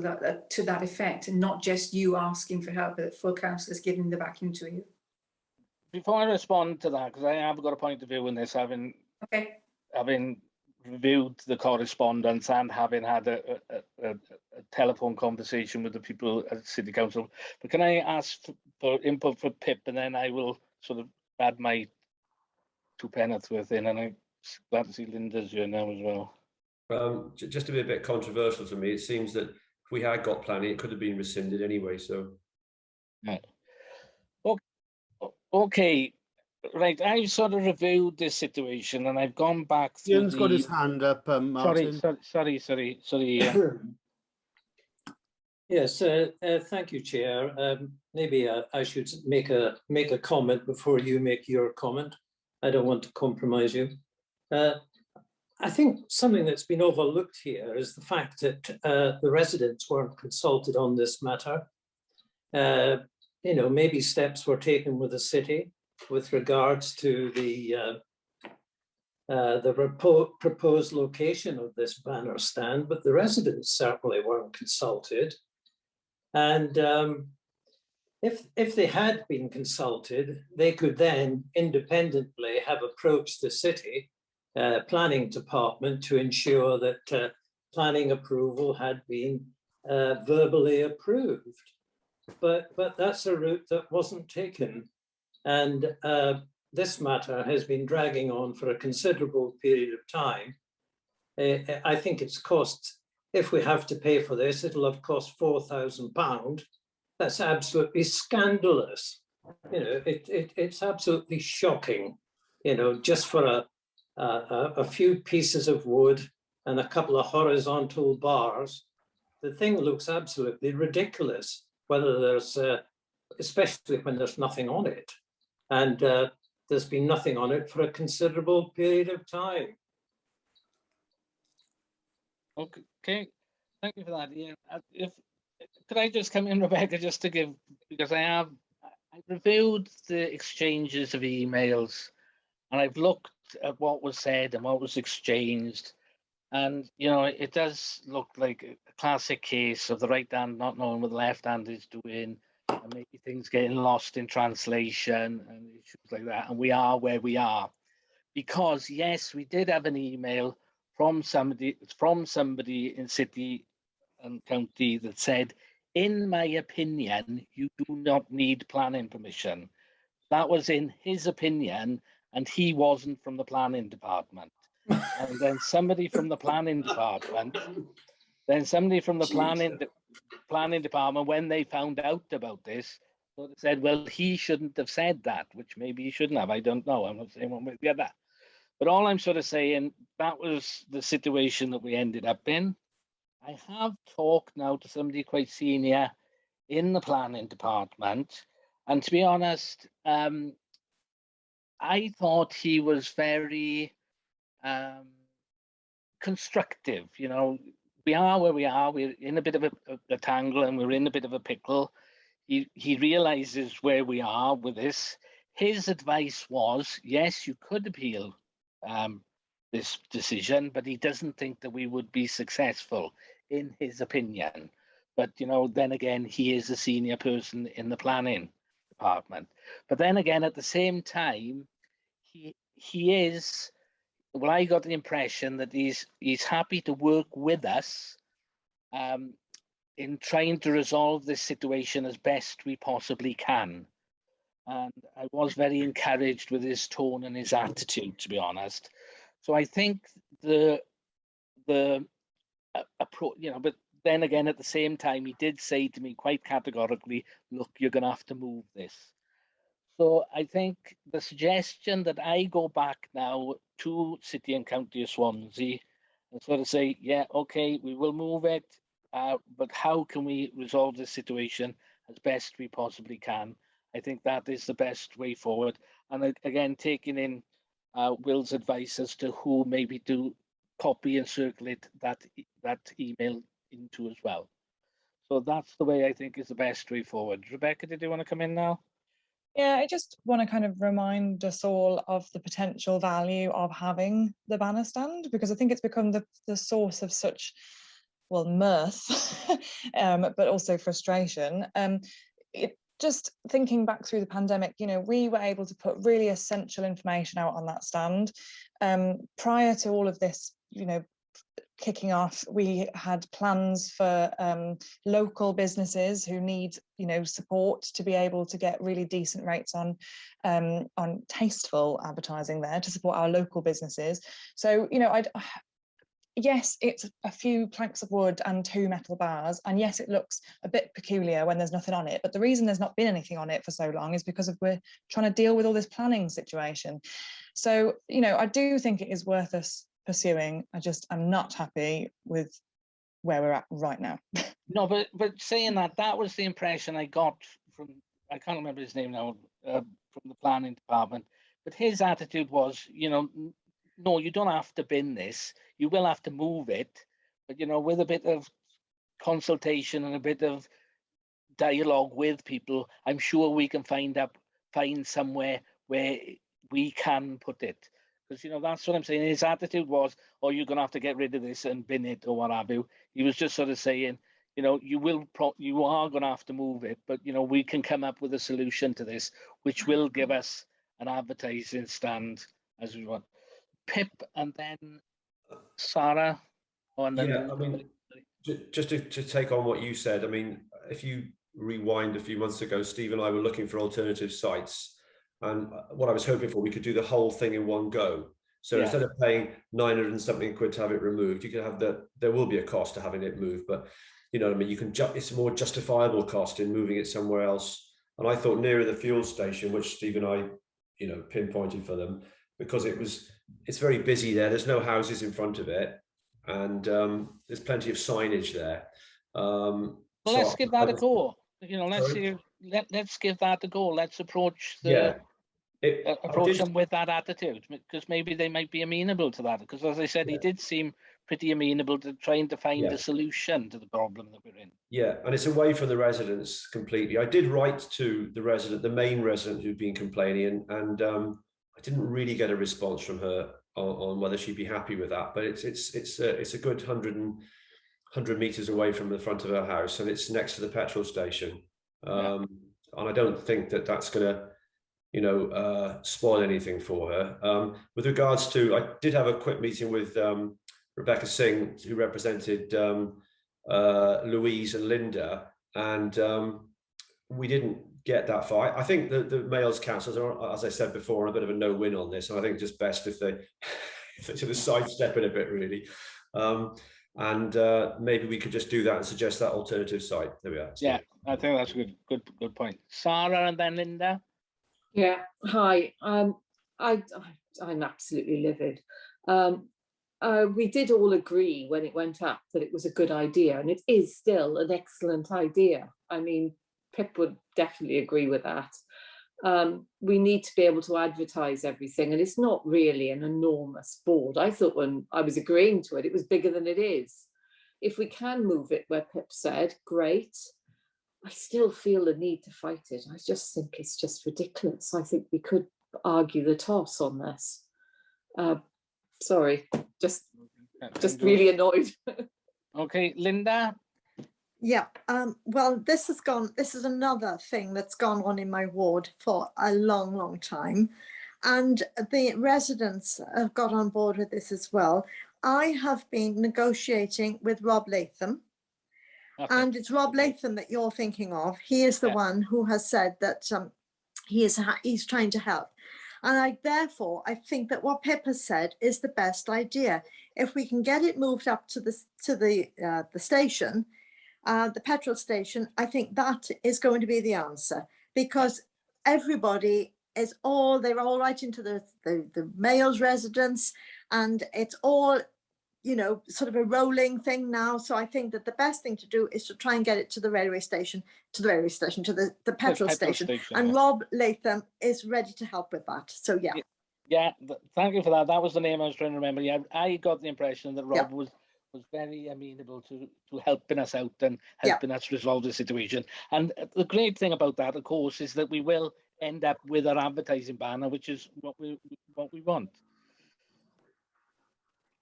to that effect, and not just you asking for help, but that full council is giving the vacuum to you? Before I respond to that, because I have got a point of view in this, having reviewed the correspondence and having had a telephone conversation with the people at City Council, but can I ask for input for Pip, and then I will sort of add my 2 penneth worth in, and I'm glad to see Linda's here now as well. Just to be a bit controversial to me, it seems that if we had got planning, it could have been rescinded anyway. So, okay, right. I've sort of reviewed this situation, and I've gone back through. Ian's got his hand up, Martin. Sorry. Yes, thank you, Chair. Maybe I should make a comment before you make your comment. I don't want to compromise you. I think something that's been overlooked here is the fact that the residents weren't consulted on this matter. You know, maybe steps were taken with the city with regards to the proposed location of this banner stand, but the residents certainly weren't consulted. And if they had been consulted, they could then independently have approached the city planning department to ensure that planning approval had been verbally approved. But that's a route that wasn't taken. And this matter has been dragging on for a considerable period of time. I think it's cost, if we have to pay for this, it'll have cost £4,000. That's absolutely scandalous. You know, it's absolutely shocking, you know, just for a few pieces of wood and a couple of horizontal bars. The thing looks absolutely ridiculous, whether there's, especially when there's nothing on it. And there's been nothing on it for a considerable period of time. Okay, thank you for that. Yeah, could I just come in, Rebecca, just to give, because I reviewed the exchanges of emails, and I've looked at what was said and what was exchanged, and you know, it does look like a classic case of the right hand not knowing what the left hand is doing, and maybe things getting lost in translation and issues like that. And we are where we are because yes, we did have an email from somebody in city and county that said, in my opinion, you do not need planning permission. That was in his opinion, and he wasn't from the planning department. And then somebody from the planning department, planning department, when they found out about this, sort of said, well, he shouldn't have said that, which maybe he shouldn't have. I don't know. I'm not saying one way or the other. But all I'm sort of saying, that was the situation that we ended up in. I have talked now to somebody quite senior in the planning department, and to be honest, I thought he was very constructive. You know, we are where we are. We're in a bit of a tangle, and we're in a bit of a pickle. He realizes where we are with this. His advice was, yes, you could appeal this decision, but he doesn't think that we would be successful, in his opinion. But, you know, then again, he is a senior person in the planning department. But then again, at the same time, he is, well, I got the impression that he's happy to work with us in trying to resolve this situation as best we possibly can. And I was very encouraged with his tone and his attitude, to be honest. So I think the approach, you know, but then again, at the same time, he did say to me quite categorically, look, you're going to have to move this. So I think the suggestion that I go back now to City and County of Swansea and sort of say, yeah, okay, we will move it, but how can we resolve this situation as best we possibly can? I think that is the best way forward. And again, taking in Will's advice as to who maybe to copy and circulate that email into as well. So that's the way I think is the best way forward. Rebecca, did you want to come in now? Yeah, I just want to kind of remind us all of the potential value of having the banner stand, because I think it's become the source of such, well, mirth, but also frustration. Just thinking back through the pandemic, you know, we were able to put really essential information out on that stand. Prior to all of this, you know, kicking off, we had plans for local businesses who need, you know, support to be able to get really decent rates on tasteful advertising there to support our local businesses. So, you know, yes, it's a few planks of wood and 2 metal bars, and yes, it looks a bit peculiar when there's nothing on it, but the reason there's not been anything on it for so long is because we're trying to deal with all this planning situation. So, you know, I do think it is worth us pursuing. I'm not happy with where we're at right now. No, but saying that was the impression I got from, I can't remember his name now, from the planning department, but his attitude was, you know, no, you don't have to bin this. You will have to move it, but, you know, with a bit of consultation and a bit of dialogue with people, I'm sure we can find somewhere where we can put it. Because, you know, that's what I'm saying. His attitude was, oh, you're going to have to get rid of this and bin it or what have you. He was just sort of saying, you know, you are going to have to move it, but, you know, we can come up with a solution to this, which will give us an advertising stand as we want. Pip and then Sarah. Yeah, I mean, just to take on what you said, I mean, if you rewind a few months ago, Steve and I were looking for alternative sites. And what I was hoping for, we could do the whole thing in one go. So instead of paying 900 and something quid to have it removed, you can have there will be a cost to having it moved, but you know what I mean, you can it's a more justifiable cost in moving it somewhere else. And I thought nearer the fuel station, which Steve and I, you know, pinpointed for them, because it's very busy there. There's no houses in front of it, and there's plenty of signage there. Well, let's give that a go. You know, let's give that a go. Let's approach approach them with that attitude, because maybe they might be amenable to that. Because as I said, he did seem pretty amenable to trying to find a solution to the problem that we're in. Yeah, and it's away from the residents completely. I did write to the main resident who'd been complaining, and I didn't really get a response from her on whether she'd be happy with that. But it's a good 100 meters away from the front of her house, and it's next to the petrol station. And I don't think that's going to, you know, spoil anything for her. With regards to, I did have a quick meeting with Rebecca Singh, who represented Louise and Linda, and we didn't get that far. I think the Males councils are, as I said before, a bit of a no-win on this, and I think just best if they sort of sidestep it a bit, really. And maybe we could just do that and suggest that alternative site. There we are. Yeah, I think that's a good point. Sarah and then Linda. Yeah, hi. I'm absolutely livid. We did all agree when it went up that it was a good idea, and it is still an excellent idea. I mean, Pip would definitely agree with that. We need to be able to advertise everything, and it's not really an enormous board. I thought when I was agreeing to it, it was bigger than it is. If we can move it where Pip said, great. I still feel the need to fight it. I just think it's just ridiculous. I think we could argue the toss on this. Sorry, just Thank really annoyed. Okay, Linda. Yeah, well, this is another thing that's gone on in my ward for a long, long time. And the residents have got on board with this as well. I have been negotiating with Rob Latham. Okay. And it's Rob Latham that you're thinking of. He is the one who has said that he's trying to help. And I think that what Pip has said is the best idea. If we can get it moved up to the station, the petrol station, I think that is going to be the answer, because everybody they're all right into the male's residence, and it's all, you know, sort of a rolling thing now. So I think that the best thing to do is to try and get it to the railway station, to the petrol station. And Rob Latham is ready to help with that. So yeah. Yeah, thank you for that. That was the name I was trying to remember. Yeah, I got the impression that Rob was very amenable to helping us out and helping us resolve the situation. And the great thing about that, of course, is that we will end up with our advertising banner, which is what we want.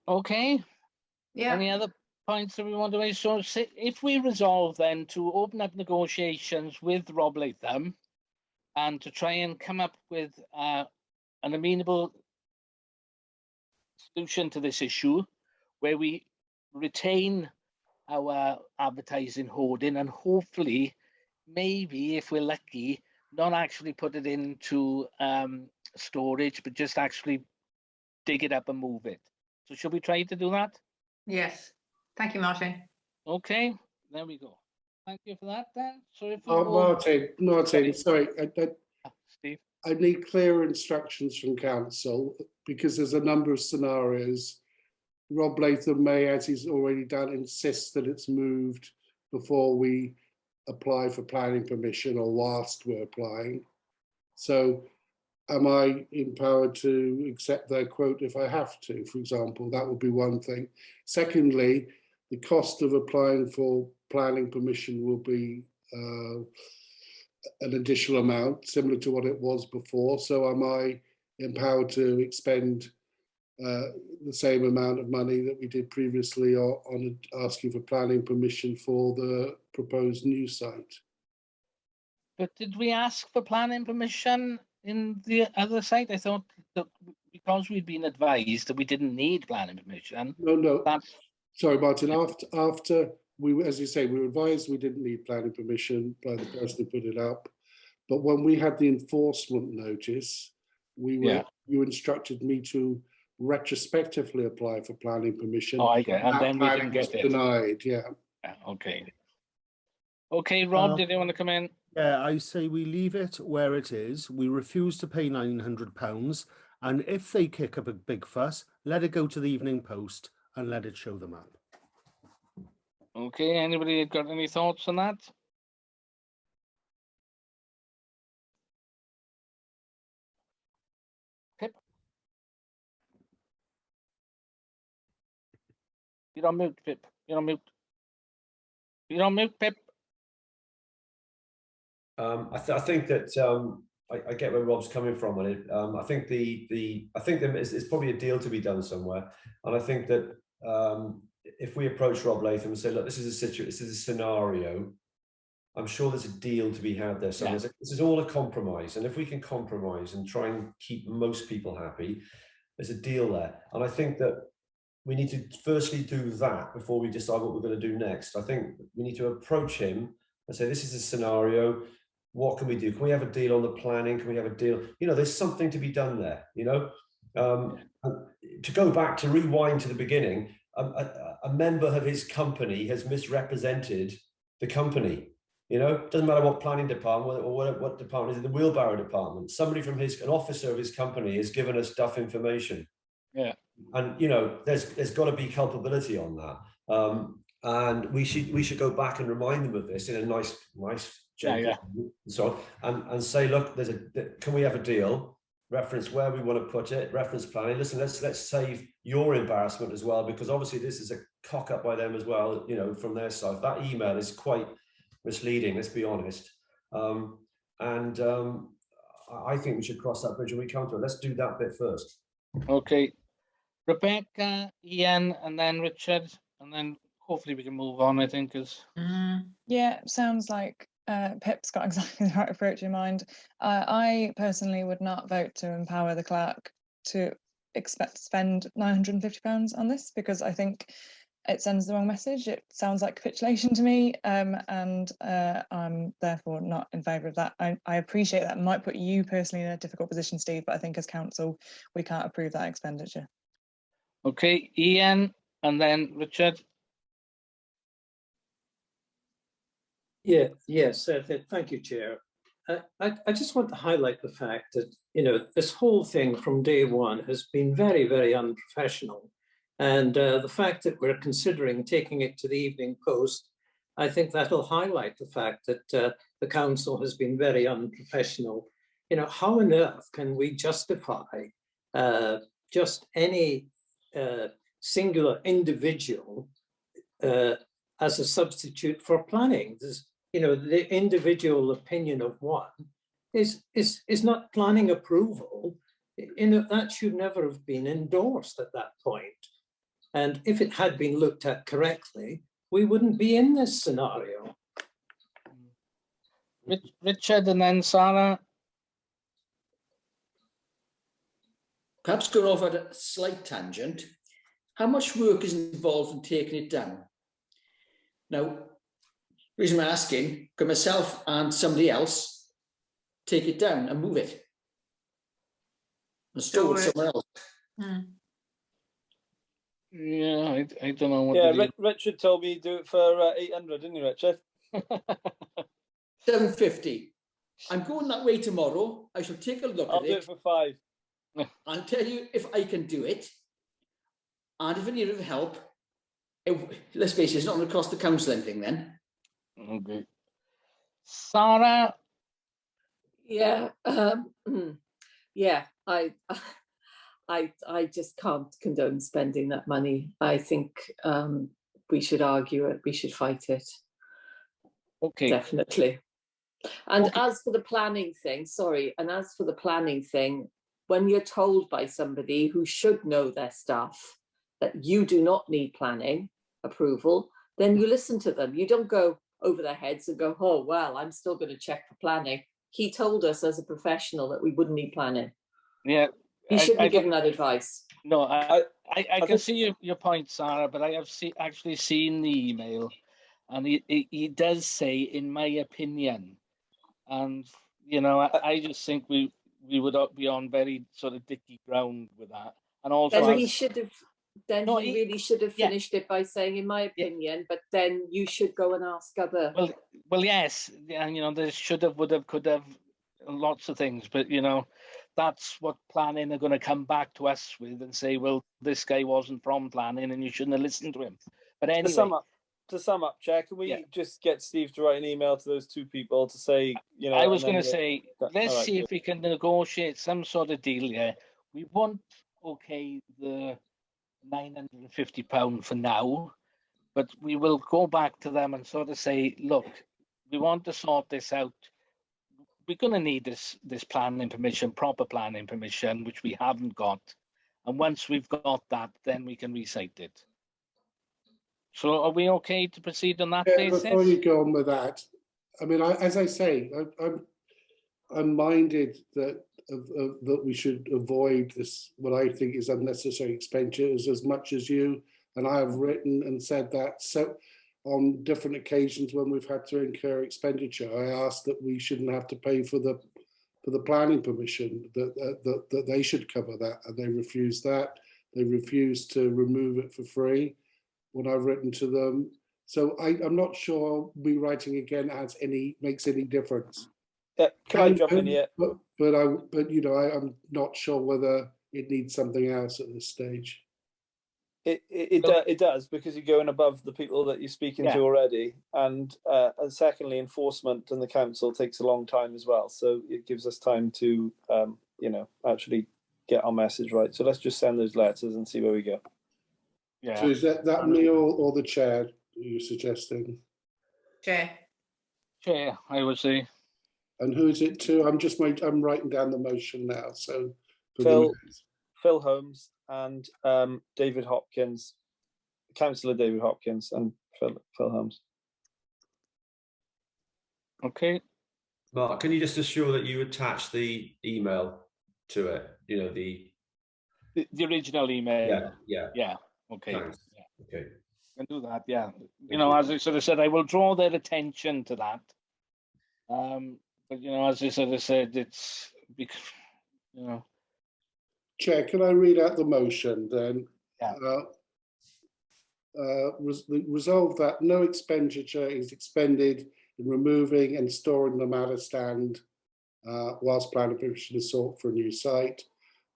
Okay. Yeah. Any other points that we want to raise? So if we resolve then to open up negotiations with Rob Latham and to try and come up with an amenable solution to this issue, where we retain our advertising hoarding and hopefully, maybe if we're lucky, not actually put it into storage, but just actually dig it up and move it. So should we try to do that? Yes. Thank you, Martin. Okay, there we go. Thank you for that then. So if we Martin, sorry, Steve. I need clear instructions from council, because there's a number of scenarios. Rob Latham may, as he's already done, insist that it's moved before we apply for planning permission or whilst we're applying. So am I empowered to accept their quote if I have to, for example? That would be one thing. Secondly, the cost of applying for planning permission will be an additional amount, similar to what it was before. So am I empowered to expend the same amount of money that we did previously on asking for planning permission for the proposed new site? But did we ask for planning permission in the other site? I thought that because we'd been advised that we didn't need planning permission. No. Sorry, Martin. After we, as you say, we were advised we didn't need planning permission by the person who put it up. But when we had the enforcement notice, you instructed me to retrospectively apply for planning permission. Oh, I get it. And then we didn't get it. Denied, Okay. Okay, Rob, did you want to come in? Yeah, I say we leave it where it is. We refuse to pay £900. And if they kick up a big fuss, let it go to the Evening Post and let it show them up. Okay, anybody got any thoughts on that? Pip? You're on mute, Pip. You're on mute. You're on mute, Pip. I think that I get where Rob's coming from on it. I think it's probably a deal to be done somewhere, and I think that if we approach Rob Latham and say, look, this is a situation, this is a scenario, I'm sure there's a deal to be had there. So this is all a compromise, and if we can compromise and try and keep most people happy, there's a deal there. And I think that we need to firstly do that before we decide what we're going to do next. I think we need to approach him and say, this is a scenario. What can we do? Can we have a deal on the planning? Can we have a deal? You know, there's something to be done there, you know. To go back, to rewind to the beginning, a member of his company has misrepresented the company. You know, it doesn't matter what planning department or what department is in the wheelbarrow department. Somebody from an officer of his company has given us duff information. Yeah. And you know, there's got to be culpability on that. And we should go back and remind them of this in a nice gentle so and say, look, can we have a deal? Reference where we want to put it, reference planning. Listen, let's save your embarrassment as well, because obviously this is a cock up by them as well, you know, from their side. That email is quite misleading, let's be honest. I think we should cross that bridge when we come to it. Let's do that bit first. Okay. Rebecca, Ian, and then Richard, and then hopefully we can move on, I think, because Yeah, sounds like Pip's got exactly the right approach in mind. I personally would not vote to empower the clerk to expect to spend £950 on this, because I think it sends the wrong message. It sounds like capitulation to me, and I'm therefore not in favour of that. I appreciate that might put you personally in a difficult position, Steve, but I think as council we can't approve that expenditure. Okay, Ian, and then Richard. Yes, thank you, Chair. I just want to highlight the fact that, you know, this whole thing from day one has been very, very unprofessional. And the fact that we're considering taking it to the Evening Post, I think that'll highlight the fact that the council has been very unprofessional. You know, how on earth can we justify just any singular individual as a substitute for planning? There's, you know, the individual opinion of one is not planning approval. You know, that should never have been endorsed at that point. And if it had been looked at correctly, we wouldn't be in this scenario. Richard and then Sarah. Perhaps going off at a slight tangent, how much work is involved in taking it down? Now, the reason I'm asking, could myself and somebody else take it down and move it and store it somewhere else? Yeah, I don't know what. Yeah, Richard told me do it for 800, didn't you, Richard? 750. I'm going that way tomorrow. I shall take a look I'll at do it for 5. I'll tell you if I can do it. And if I need help, let's face it, it's not going to cost the council anything then. Okay. Sarah? Yeah, yeah, I just can't condone spending that money. I think we should argue it, we should fight it. Okay. Definitely. And Okay. as for the planning thing, when you're told by somebody who should know their stuff that you do not need planning approval, then you listen to them. You don't go over their heads and go, oh, well, I'm still going to check for planning. He told us as a professional that we wouldn't need planning. Yeah. He shouldn't be giving that advice. No, I can see your point, Sarah, but I have actually seen the email, and he does say, in my opinion, and you know, I just think we would be on very sort of dicky ground with that. And also, then he should have. Then he really should have finished it by saying, in my opinion, but then you should go and ask other. Well, yes, and you know, there should have, would have, could have, lots of things, but you know, that's what planning are going to come back to us with and say, well, this guy wasn't from planning and you shouldn't have listened to him. But anyway, to sum up, Chair, can we just get Steve to write an email to those two people to say, you know, I was going to say, let's see if we can negotiate some sort of deal here. We won't the £950 for now, but we will go back to them and sort of say, look, we want to sort this out. We're going to need this planning permission, proper planning permission, which we haven't got. And once we've got that, then we can recite it. So are we okay to proceed on that basis? Before you go on with that, I mean, as I say, I'm minded that that we should avoid this, what I think is unnecessary expenditures, as much as you and I have written and said that. So on different occasions when we've had to incur expenditure, I asked that we shouldn't have to pay for the planning permission, that they should cover that, and they refused that. They refused to remove it for free when I've written to them. So I'm not sure me writing again makes any difference. Can I jump in here? But you know, I'm not sure whether it needs something else at this stage. It does, because you're going above the people that you're speaking to already, and secondly, enforcement and the council takes a long time as well. So it gives us time to you know, actually get our message right. So let's just send those letters and see where we go. Yeah. So is that me or the chair you're suggesting? Chair. Chair, I would say. And who is it to? I'm writing down the motion now. So Phil Holmes and David Hopkins, Councillor David Hopkins, and Phil Holmes. Okay. Mark, can you just assure that you attach the email to it? You know, the original email. Yeah. Okay. Thanks. Yeah. Okay. Can do that. Yeah. Thank you. As I sort of said, I will draw their attention to that. But as I sort of said, it's because Chair, can I read out the motion then? Yeah. Resolve that no expenditure is expended in removing and storing the matter stand whilst planning permission is sought for a new site.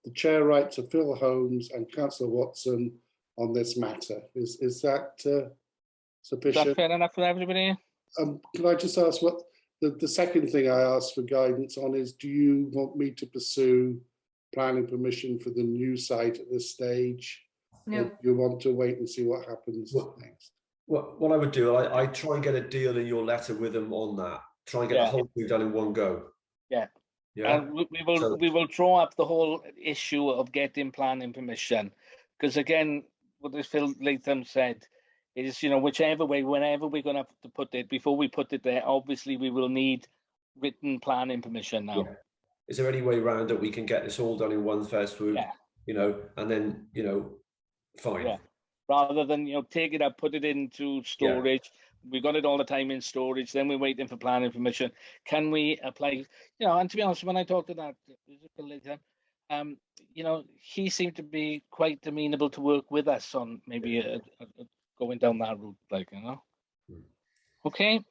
The chair writes to Phil Holmes and Councillor Watson on this matter. Is that sufficient? Is that fair enough for everybody? Can I just ask what the second thing I asked for guidance on is, do you want me to pursue planning permission for the new site at this stage? No. Or you want to wait and see what happens next? What I would do, I try and get a deal in your letter with them on that. Try and get the whole thing done in one go. Yeah. Yeah. And we will draw up the whole issue of getting planning permission, because again, what Phil Latham said is, whichever way, whenever we're going to have to put it, before we put it there, obviously we will need written planning permission now. Yeah. Is there any way around that we can get this all done in one fell swoop? Yeah. And then fine. Yeah. Rather than take it up, put it into storage. Yeah. We got it all the time in storage. Then we're waiting for planning permission. Can we apply? And to be honest, when I talked to that, he seemed to be quite amenable to work with us on maybe going down that route, Okay.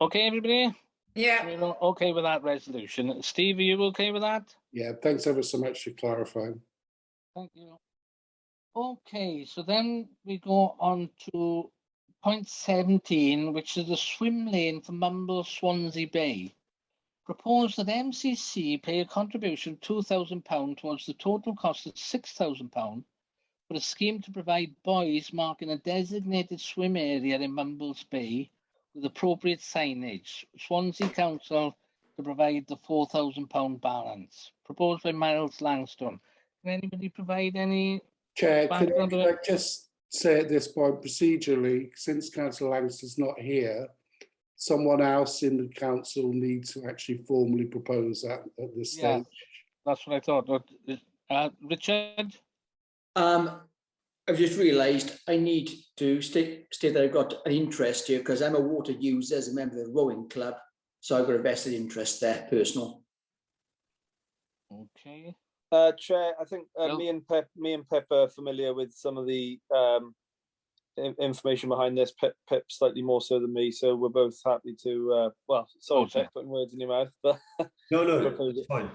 Okay, everybody. Yeah. We're okay with that resolution. Steve, are you okay with that? Yeah. Thanks ever so much for clarifying. Thank you. Okay, so then we go on to point 17, which is the swim lane for Mumble Swansea Bay. Propose that MCC pay a contribution of £2,000 towards the total cost of £6,000 for a scheme to provide buoys marking a designated swim area in Mumbles Bay with appropriate signage. Swansea Council to provide the £4,000 balance. Proposed by Miles Langstone. Can anybody provide any? Chair, could I just say at this point, procedurally, since Councillor Langstone's not here, someone else in the council needs to actually formally propose that at this stage. That's what I thought. Richard? I've just realised I need to state that I've got an interest here because I'm a water user as a member of the rowing club, so I've got a vested interest there, personal. Okay. Chair, I think me and Pip are familiar with some of the information behind this. Pip slightly more so than me, so we're both happy to. Sorry, Pip, putting words in your mouth, but no, it's fine.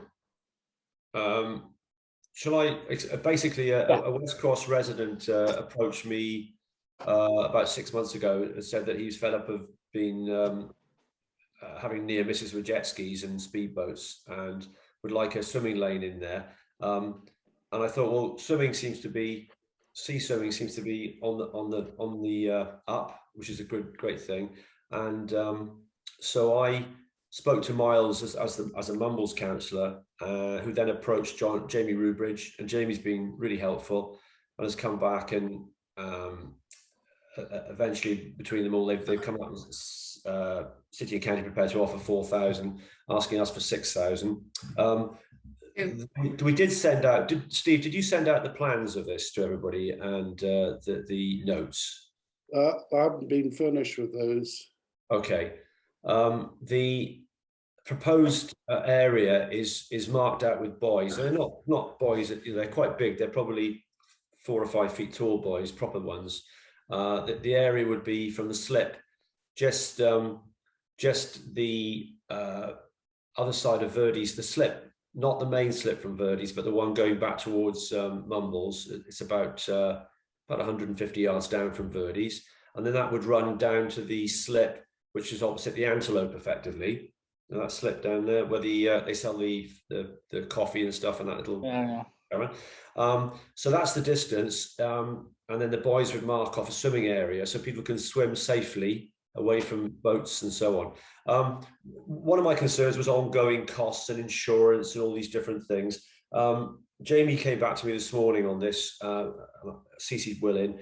Shall I? Basically, a West Cross resident approached me about 6 months ago and said that he was fed up of being having near misses with jet skis and speedboats and would like a swimming lane in there. And I thought, well, sea swimming seems to be on the up, which is a great thing. And so I spoke to Miles as a Mumbles councillor, who then approached Jamie Rubridge, and Jamie's been really helpful and has come back and eventually between them all they've come up with City and County prepared to offer 4,000, asking us for 6,000. We did send out. Steve, did you send out the plans of this to everybody and the notes? I haven't been furnished with those. Okay. The proposed area is marked out with buoys. They're not buoys. They're quite big. They're probably 4 or 5 feet tall buoys, proper ones. The area would be from the slip, just the other side of Verdi's, the slip. Not the main slip from Verdi's, but the one going back towards Mumbles. It's about 150 yards down from Verdi's, and then that would run down to the slip, which is opposite the Antelope, effectively. And that slip down there, where they sell the coffee and stuff, and that little. So that's the distance, and then the buoys would mark off a swimming area, so people can swim safely away from boats and so on. One of my concerns was ongoing costs and insurance and all these different things. Jamie came back to me this morning on this, CC'd Will in.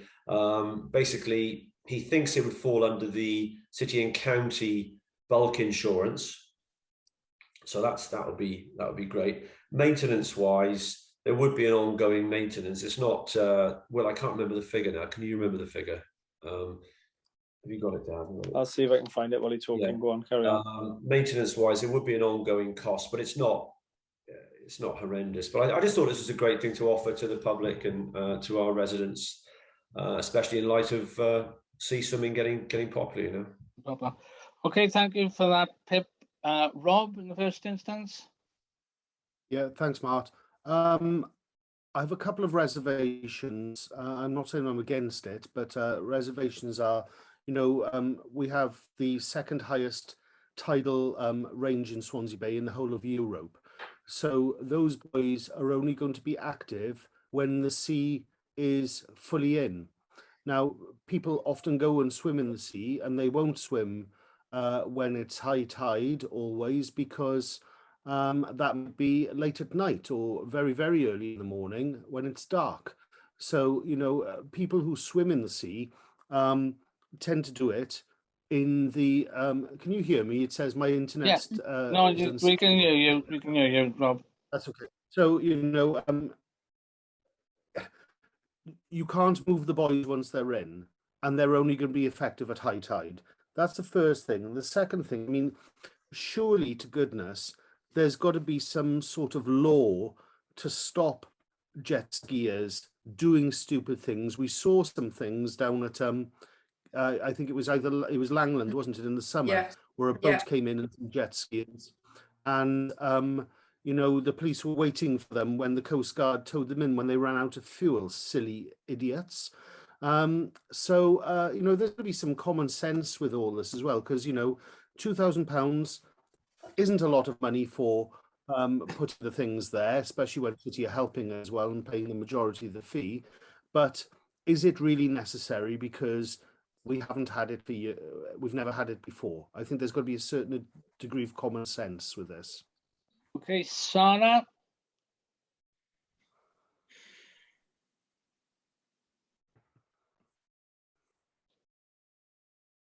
Basically, he thinks it would fall under the city and county bulk insurance. So that would be great. Maintenance wise, there would be an ongoing maintenance. It's not well, I can't remember the figure now. Can you remember the figure? Have you got it down? I'll see if I can find it while you're talking. Yeah. Go on, carry on. Maintenance wise, it would be an ongoing cost, but it's not horrendous. But I just thought this was a great thing to offer to the public and to our residents, especially in light of sea swimming getting popular, you know. Okay, thank you for that, Pip. Rob, in the first instance. Yeah, thanks, Mart. I have a couple of reservations. I'm not saying I'm against it, but reservations are, you know, we have the second highest tidal range in Swansea Bay in the whole of Europe. So those buoys are only going to be active when the sea is fully in. Now, people often go and swim in the sea, and they won't swim when it's high tide always, because that would be late at night or very, very early in the morning when it's dark. So, you know, people who swim in the sea tend to do it in the, can you hear me? It says my internet. Yeah. No, we can hear you. We can hear you, Rob. That's okay. So, you know, you can't move the buoys once they're in, and they're only going to be effective at high tide. That's the first thing. And the second thing, I mean, surely to goodness, there's got to be some sort of law to stop jet skiers doing stupid things. We saw some things down at, I think it was Langland, wasn't it, in the summer, where a boat came in and some jet skiers. And, you know, the police were waiting for them when the Coast Guard towed them in when they ran out of fuel, silly idiots. So, you know, there's going to be some common sense with all this as well, because, you know, £2,000 isn't a lot of money for putting the things there, especially when City are helping as well and paying the majority of the fee. But is it really necessary? Because we haven't had it for years. We've never had it before. I think there's got to be a certain degree of common sense with this. Okay, Sarah.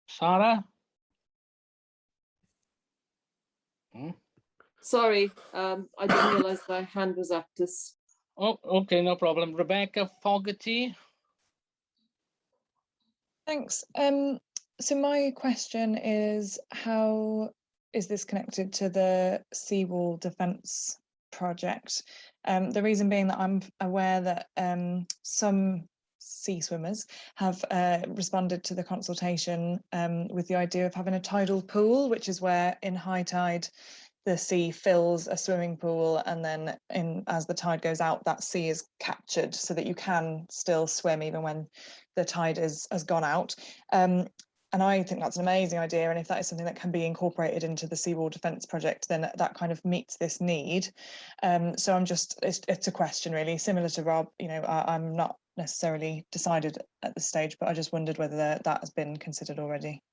Sarah? Sorry, I didn't realise my hand was up. Oh, okay, no problem. Rebecca Fogarty. Thanks. So my question is, how is this connected to the seawall defence project? The reason being that I'm aware that some sea swimmers have responded to the consultation with the idea of having a tidal pool, which is where in high tide the sea fills a swimming pool, and then as the tide goes out, that sea is captured so that you can still swim even when the tide has gone out. And I think that's an amazing idea. And if that is something that can be incorporated into the seawall defence project, then that kind of meets this need. So it's a question really, similar to Rob. You know, I'm not necessarily decided at this stage, but I just wondered whether that has been considered already.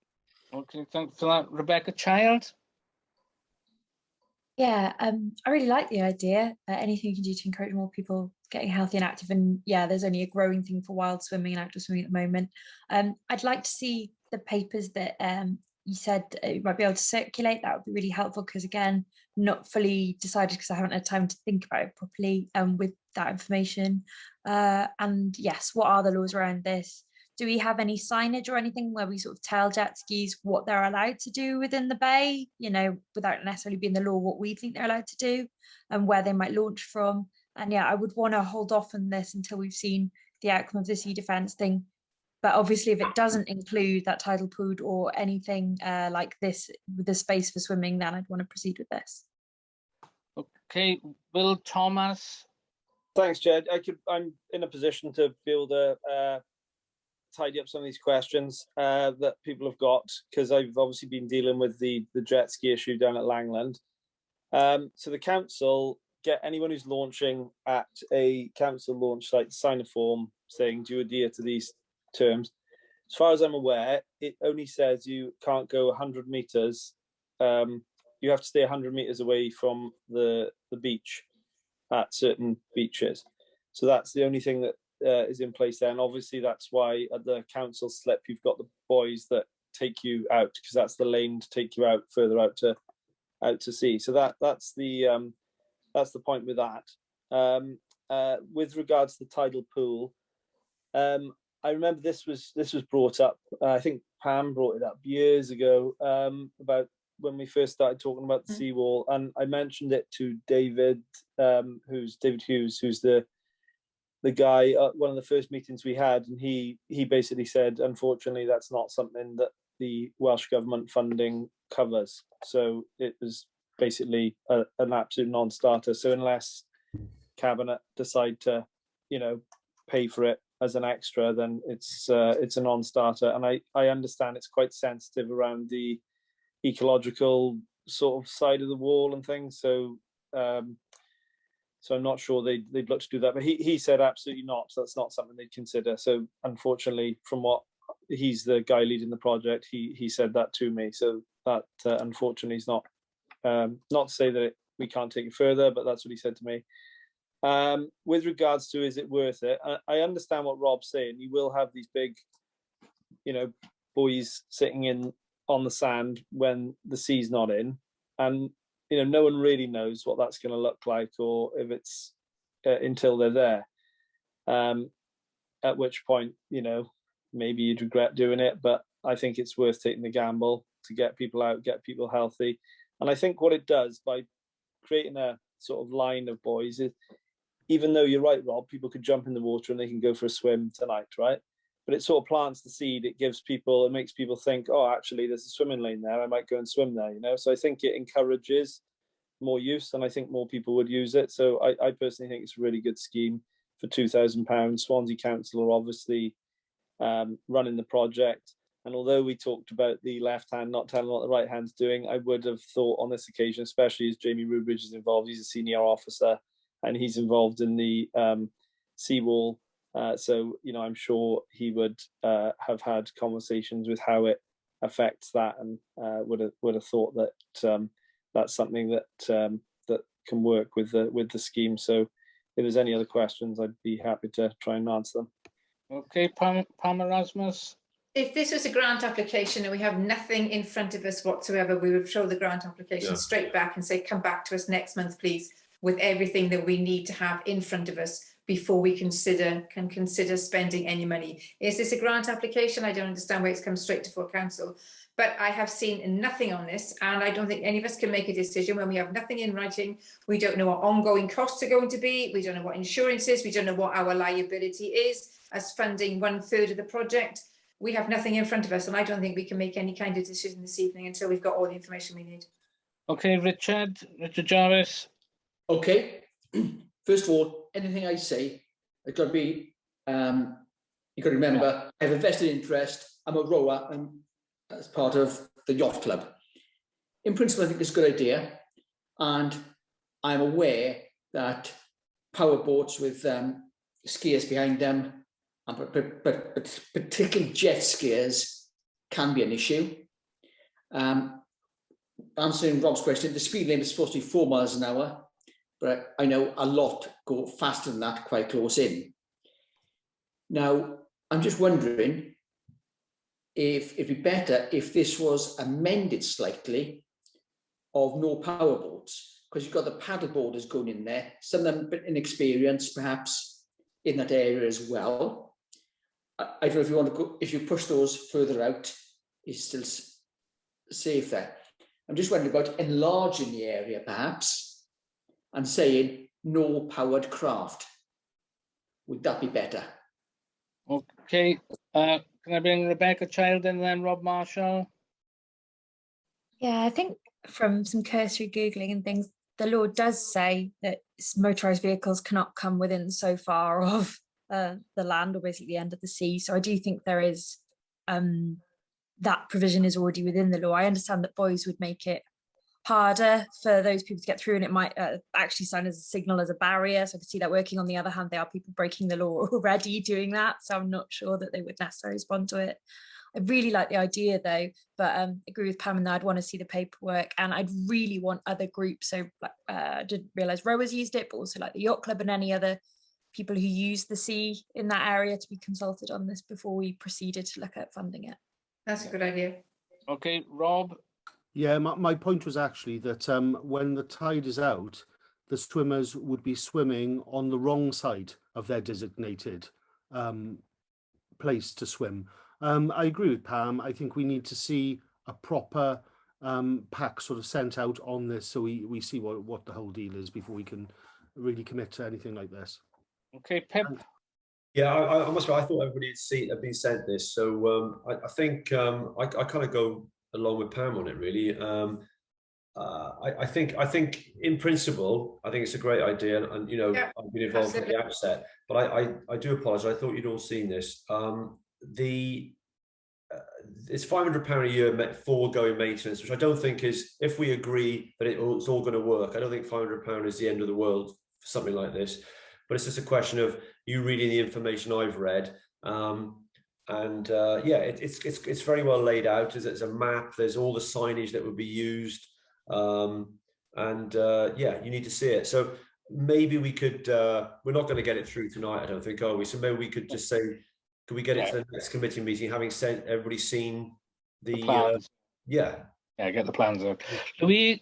Okay, thanks for that. Rebecca Child. Yeah, I really like the idea. Anything you can do to encourage more people getting healthy and active. And yeah, there's only a growing thing for wild swimming and outdoor swimming at the moment. I'd like to see the papers that you said you might be able to circulate. That would be really helpful, because again, not fully decided because I haven't had time to think about it properly with that information. And yes, what are the laws around this? Do we have any signage or anything where we sort of tell jet skis what they're allowed to do within the bay, you know, without necessarily being the law, what we think they're allowed to do and where they might launch from? And yeah, I would want to hold off on this until we've seen the outcome of the sea defence thing. But obviously, if it doesn't include that tidal pool or anything like this with the space for swimming, then I'd want to proceed with this. Okay, Will Thomas. Thanks, Jed. I'm in a position to be able to tidy up some of these questions that people have got, because I've obviously been dealing with the jet ski issue down at Langland. So the council get anyone who's launching at a council launch site sign a form saying, do you adhere to these terms? As far as I'm aware, it only says you can't go 100 meters. You have to stay 100 meters away from the beach. at certain beaches. So that's the only thing that is in place there. And obviously that's why at the council slip, you've got the buoys that take you out, because that's the lane to take you out further out to sea. So that's the point with that. With regards to the tidal pool, I remember this was brought up. I think Pam brought it up years ago about when we first started talking about the seawall, and I mentioned it to David, who's David Hughes, who's the guy at one of the first meetings we had, and he basically said, unfortunately, that's not something that the Welsh Government funding covers. So it was basically an absolute non-starter. So unless Cabinet decide to, pay for it as an extra, then it's a non-starter. And I understand it's quite sensitive around the ecological sort of side of the wall and things. So so I'm not sure they'd look to do that. But he said absolutely not. So that's not something they'd consider. So unfortunately, from what he's the guy leading the project, he said that to me. So that unfortunately is not to say that we can't take it further, but that's what he said to me. With regards to, is it worth it? I understand what Rob's saying. You will have these big, buoys sitting on the sand when the sea's not in, and no one really knows what that's going to look like, or if it's until they're there. At which point, maybe you'd regret doing it, but I think it's worth taking the gamble to get people out, get people healthy. And I think what it does by creating a sort of line of buoys is, even though you're right, Rob, people could jump in the water and they can go for a swim tonight, right? But it sort of plants the seed. It makes people think, oh, actually, there's a swimming lane there. I might go and swim there, So I think it encourages more use, and I think more people would use it. So I personally think it's a really good scheme for £2,000. Swansea Council are obviously running the project. And although we talked about the left hand not telling what the right hand's doing, I would have thought on this occasion, especially as Jamie Rubridge is involved, he's a senior officer, and he's involved in the seawall. So, I'm sure he would have had conversations with how it affects that, and would have thought that that's something that that can work with the scheme. So if there's any other questions, I'd be happy to try and answer them. Okay, Pam Erasmus. If this was a grant application and we have nothing in front of us whatsoever, we would throw the grant application straight back and say, come back to us next month, please, with everything that we need to have in front of us before we can consider spending any money. Is this a grant application? I don't understand why it's come straight to full council. But I have seen nothing on this, and I don't think any of us can make a decision when we have nothing in writing. We don't know what ongoing costs are going to be. We don't know what insurance is. We don't know what our liability is as funding 1/3 of the project. We have nothing in front of us, and I don't think we can make any kind of decision this evening until we've got all the information we need. Okay, Richard Jarvis. Okay. First of all, anything I say, it's got to be, you've got to remember, I have a vested interest. I'm a rower and as part of the yacht club. In principle, I think it's a good idea. And I'm aware that power boats with skiers behind them, but particularly jet skiers, can be an issue. Answering Rob's question, the speed limit is supposed to be 4 miles an hour. But I know a lot go faster than that quite close in. Now, I'm just wondering if it'd be better if this was amended slightly of no power boats, because you've got the paddle boarders going in there, some of them a bit inexperienced perhaps in that area as well. I don't know if you want to go, if you push those further out, it's still safe there. I'm just wondering about enlarging the area perhaps, and saying no powered craft. Would that be better? Okay, can I bring Rebecca Child in then, Rob Marshall? Yeah, I think from some cursory Googling and things, the law does say that motorised vehicles cannot come within so far of the land, or basically the end of the sea. So I do think there is, that provision is already within the law. I understand that buoys would make it harder for those people to get through, and it might actually sign as a signal, as a barrier. So I can see that working. On the other hand, there are people breaking the law already doing that, so I'm not sure that they would necessarily respond to it. I really like the idea though, but agree with Pam and I'd want to see the paperwork, and I'd really want other groups. So I didn't realise rowers used it, but also like the yacht club and any other people who use the sea in that area to be consulted on this before we proceeded to look at funding it. That's a good idea. Okay, Rob. Yeah, my point was actually that when the tide is out, the swimmers would be swimming on the wrong side of their designated place to swim. I agree with Pam. I think we need to see a proper pack sort of sent out on this, so we see what the whole deal is before we can really commit to anything like this. Okay, Pip. Yeah, I must admit, I thought everybody had been sent this, so I think I kind of go along with Pam on it, really. I think in principle, I think it's a great idea, and you know, yeah, I've been involved from the outset. But I do apologise. I thought you'd all seen this. It's £500 a year foregoing maintenance, which I don't think is. If we agree that it's all going to work, I don't think £500 is the end of the world for something like this. But it's just a question of you reading the information I've read. Yeah, it's very well laid out. There's a map. There's all the signage that would be used. Yeah, you need to see it. So maybe we could. We're not going to get it through tonight, I don't think, are we? So maybe we could just say, could we get it to the next committee meeting, having sent everybody seen the plans? Yeah, get the plans out. Sorry,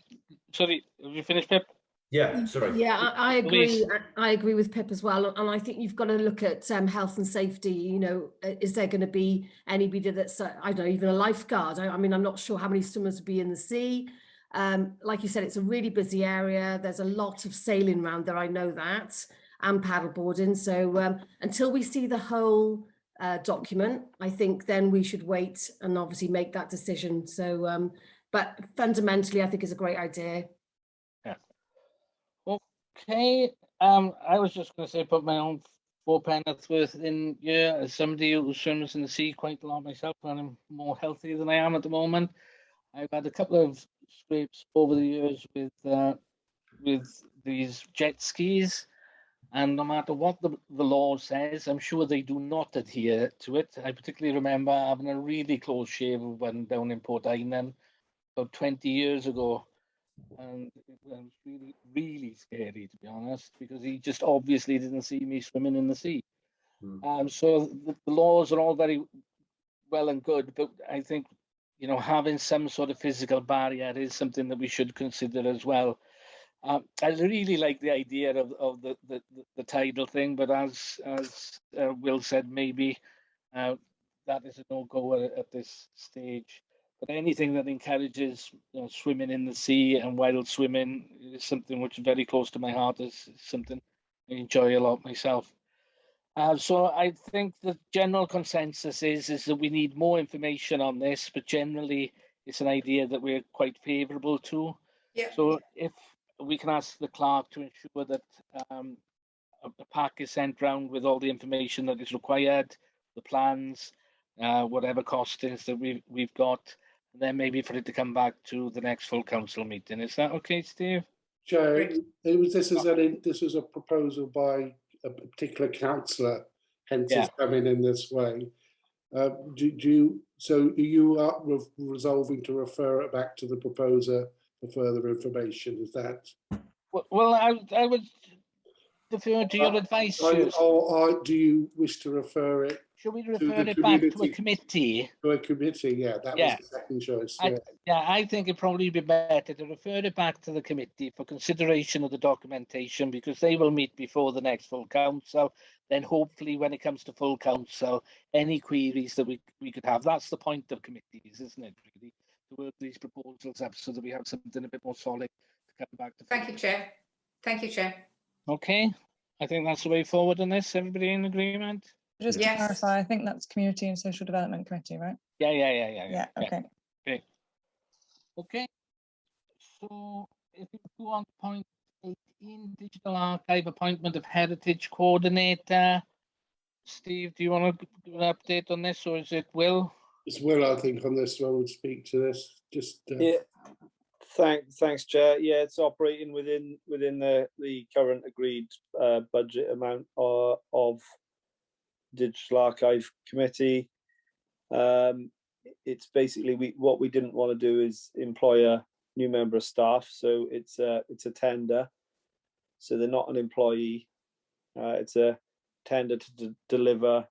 have you finished, Pip? Yeah, sorry. Yeah, I agree. I agree with Pip as well. And I think you've got to look at health and safety. You know, is there going to be anybody that's, I don't know, even a lifeguard? I mean, I'm not sure how many swimmers would be in the sea. Like you said, it's a really busy area. There's a lot of sailing around there. I know that, and paddleboarding. So until we see the whole document, I think then we should wait and obviously make that decision. So, but fundamentally, I think it's a great idea. Okay, I was just going to say, put my own 4 pence worth in here as somebody who swims in the sea quite a lot myself, and I'm more healthy than I am at the moment. I've had a couple of scrapes over the years with these jet skis, and no matter what the law says, I'm sure they do not adhere to it. I particularly remember having a really close shave of one down in Port Island about 20 years ago. And it was really, really scary, to be honest, because he just obviously didn't see me swimming in the sea. So the laws are all very well and good, but I think, you know, having some sort of physical barrier is something that we should consider as well. I really like the idea of the tidal thing, but as Will said, maybe that is a no-go at this stage. But anything that encourages swimming in the sea and while swimming is something which is very close to my heart. Is something I enjoy a lot myself. So I think the general consensus is that we need more information on this, but generally it's an idea that we're quite favourable to. Yeah. So if we can ask the clerk to ensure that a pack is sent round with all the information that is required, the plans, whatever costings that we've got, and then maybe for it to come back to the next full council meeting. Is that okay, Steve? Chair, this was a proposal by a particular councillor, hence it's coming in this way. So are you resolving to refer it back to the proposer for further information? Is that? Well, I would defer to your advice. Or do you wish to refer it? Should we refer it back to a committee? To a committee, yeah, that was the second choice. I think it'd probably be better to refer it back to the committee for consideration of the documentation, because they will meet before the next full council. Then hopefully when it comes to full council, any queries that we could have, that's the point of committees, isn't it, really? To work these proposals up so that we have something a bit more solid to come back to. Thank you, Chair. Thank you, Chair. Okay, I think that's the way forward on this. Everybody in agreement? Just to clarify, I think that's Community and Social Development Committee, right? Yeah. Okay. Okay. So if we go on to point 18, Digital Archive appointment of Heritage Coordinator. Steve, do you want to give an update on this, or is it Will? It's Will, I think, on this one would speak to this. Just yeah. Thanks, Chair. Yeah, it's operating within the current agreed budget amount of Digital Archive Committee. it's basically what we didn't want to do is employ a new member of staff, so it's a tender. So they're not an employee. It's a tender to deliver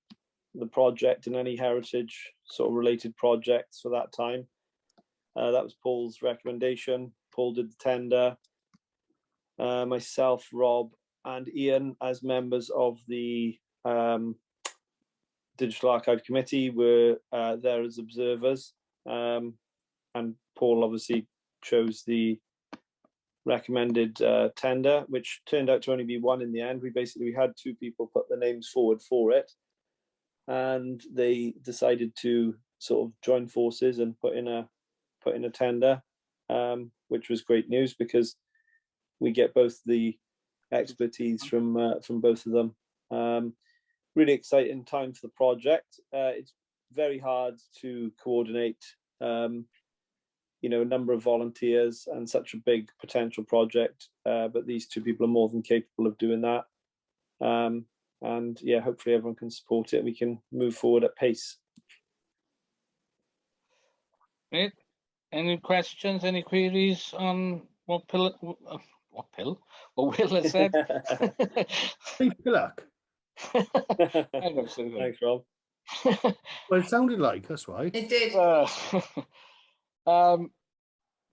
the project and any heritage sort of related projects for that time. That was Paul's recommendation. Paul did the tender. Myself, Rob, and Ian, as members of the Digital Archive Committee, were there as observers. And Paul obviously chose the recommended tender, which turned out to only be one in the end. We had two people put their names forward for it, and they decided to sort of join forces and put in a tender, which was great news because we get both the expertise from both of them. Really exciting time for the project. It's very hard to coordinate a number of volunteers and such a big potential project, but these two people are more than capable of doing that. And yeah, hopefully everyone can support it. We can move forward at pace. Great. Any questions, any queries on what Will has said? Pillock. Thanks, Rob. Well, it sounded like, that's why. It did.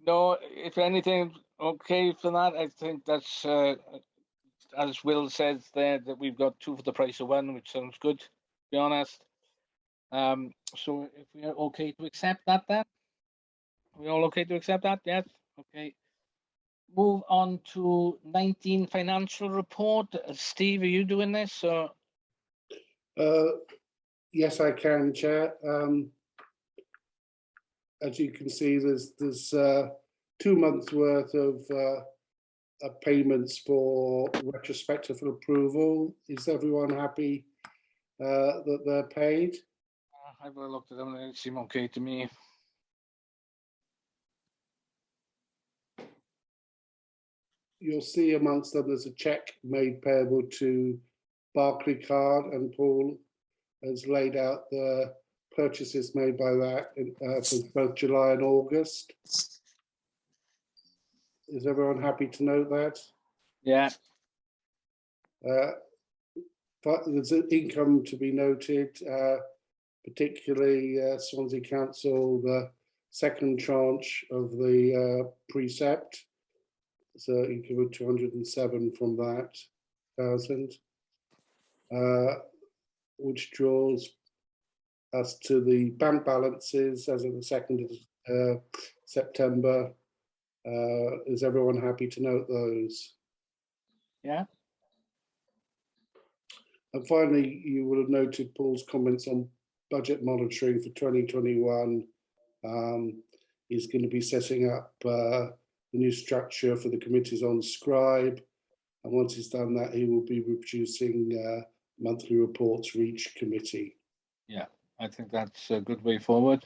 No, if anything, okay for that. I think that's, as Will says there, that we've got two for the price of one, which sounds good, to be honest. So if we are okay to accept that, then? We all okay to accept that? Yes? Okay. Move on to 19 financial report. Steve, are you doing this? Or? Yes, I can, Chair. As you can see, there's 2 months worth of payments for retrospective approval. Is everyone happy that they're paid? I've looked at them and they seem okay to me. You'll see amongst them there's a cheque made payable to Barclaycard, and Paul has laid out the purchases made by that for both July and August. Is everyone happy to note that? Yeah. But there's an income to be noted, particularly Swansea Council, the second tranche of the precept. So income of 207 from that thousand, which draws us to the bank balances as of the 2nd of September. Is everyone happy to note those? Yeah. And finally, you will have noted Paul's comments on budget monitoring for 2021. He's going to be setting up the new structure for the committees on Scribe. And once he's done that, he will be producing monthly reports for each committee. Yeah, I think that's a good way forward.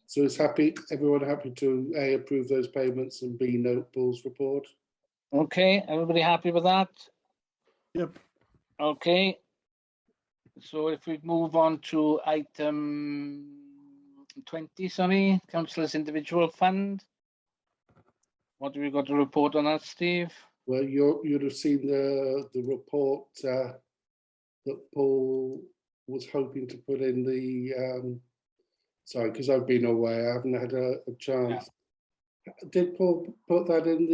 So is everyone happy to A, approve those payments, and B, note Paul's report? Okay, everybody happy with that? Yep. Okay. So if we move on to item 20, sorry, Councillor's Individual Fund. What have we got to report on that, Steve? Well, you'd have seen the report that Paul was hoping to put in the, sorry, because I've been away, I haven't had a chance. Yeah. Did Paul put that in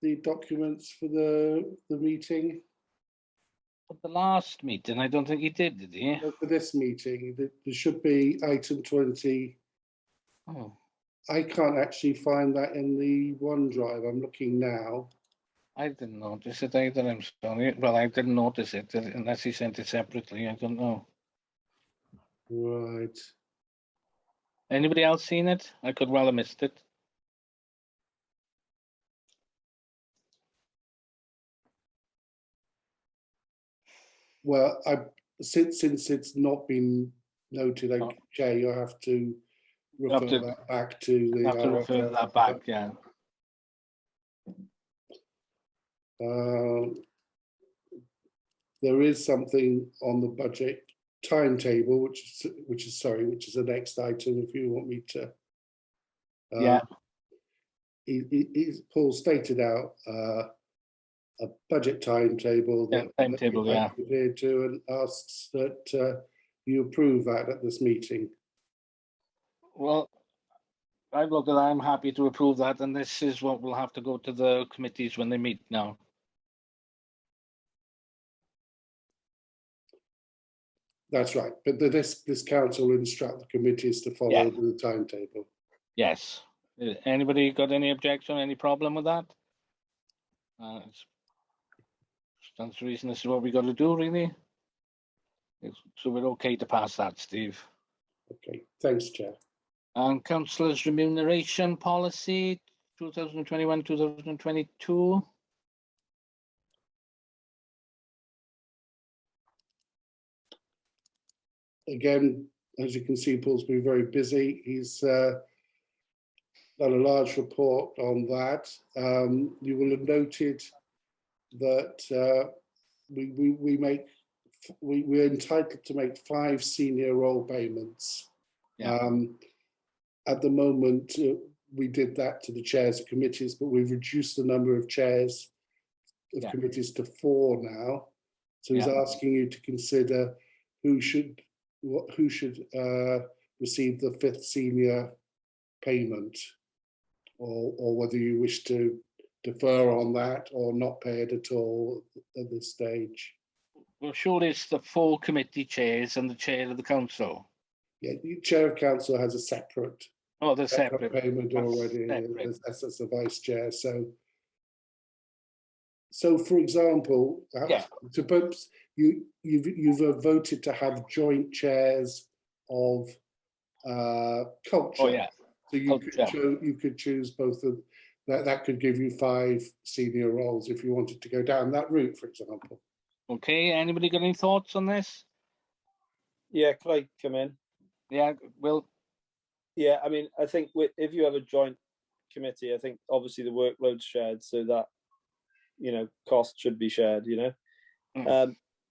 the documents for the meeting? For the last meeting, I don't think he did he? No, for this meeting, there should be item 20. Oh. I can't actually find that in the OneDrive. I'm looking now. I didn't notice it either, I'm sorry. Well, I didn't notice it unless he sent it separately. I don't know. Right. Anybody else seen it? I could well have missed it. Well, since it's not been noted, Jay, you'll have to refer that back to the. Have to refer that back, yeah. There is something on the budget timetable, which is the next item. If you want me to, Yeah. Paul stated out a budget timetable Yeah, timetable, yeah. adhered to, and asks that you approve that at this meeting. Well, I look at that, I'm happy to approve that, and this is what will have to go to the committees when they meet now. That's right, but this council will instruct the committees to follow the timetable. Yes. Anybody got any objection, any problem with that? Stands to reason this is what we got to do, really. So we're okay to pass that, Steve. Okay, thanks, Chair. And councillors' remuneration policy 2021-2022. Again, as you can see, Paul's been very busy. He's done a large report on that. You will have noted that we're entitled to make 5 senior role payments. Yeah. At the moment, we did that to the chairs of committees, but we've reduced the number of chairs of committees to 4 now. So he's asking you to consider who should receive the 5th senior payment, or whether you wish to defer on that or not pay it at all at this stage. Well, sure, it's the 4 committee chairs and the chair of the council. Yeah, the chair of council has a separate. Oh, they're separate payment That's already. separate. That's the vice chair. So for example, suppose you've voted to have joint chairs of culture. Oh yeah. So you could choose both of that. That could give you 5 senior roles if you wanted to go down that route, for example. Okay. Anybody got any thoughts on this? Yeah, can I come in? Yeah, Will. Yeah, I mean, I think if you have a joint committee, I think obviously the workload's shared, so that, you know, cost should be shared, you know.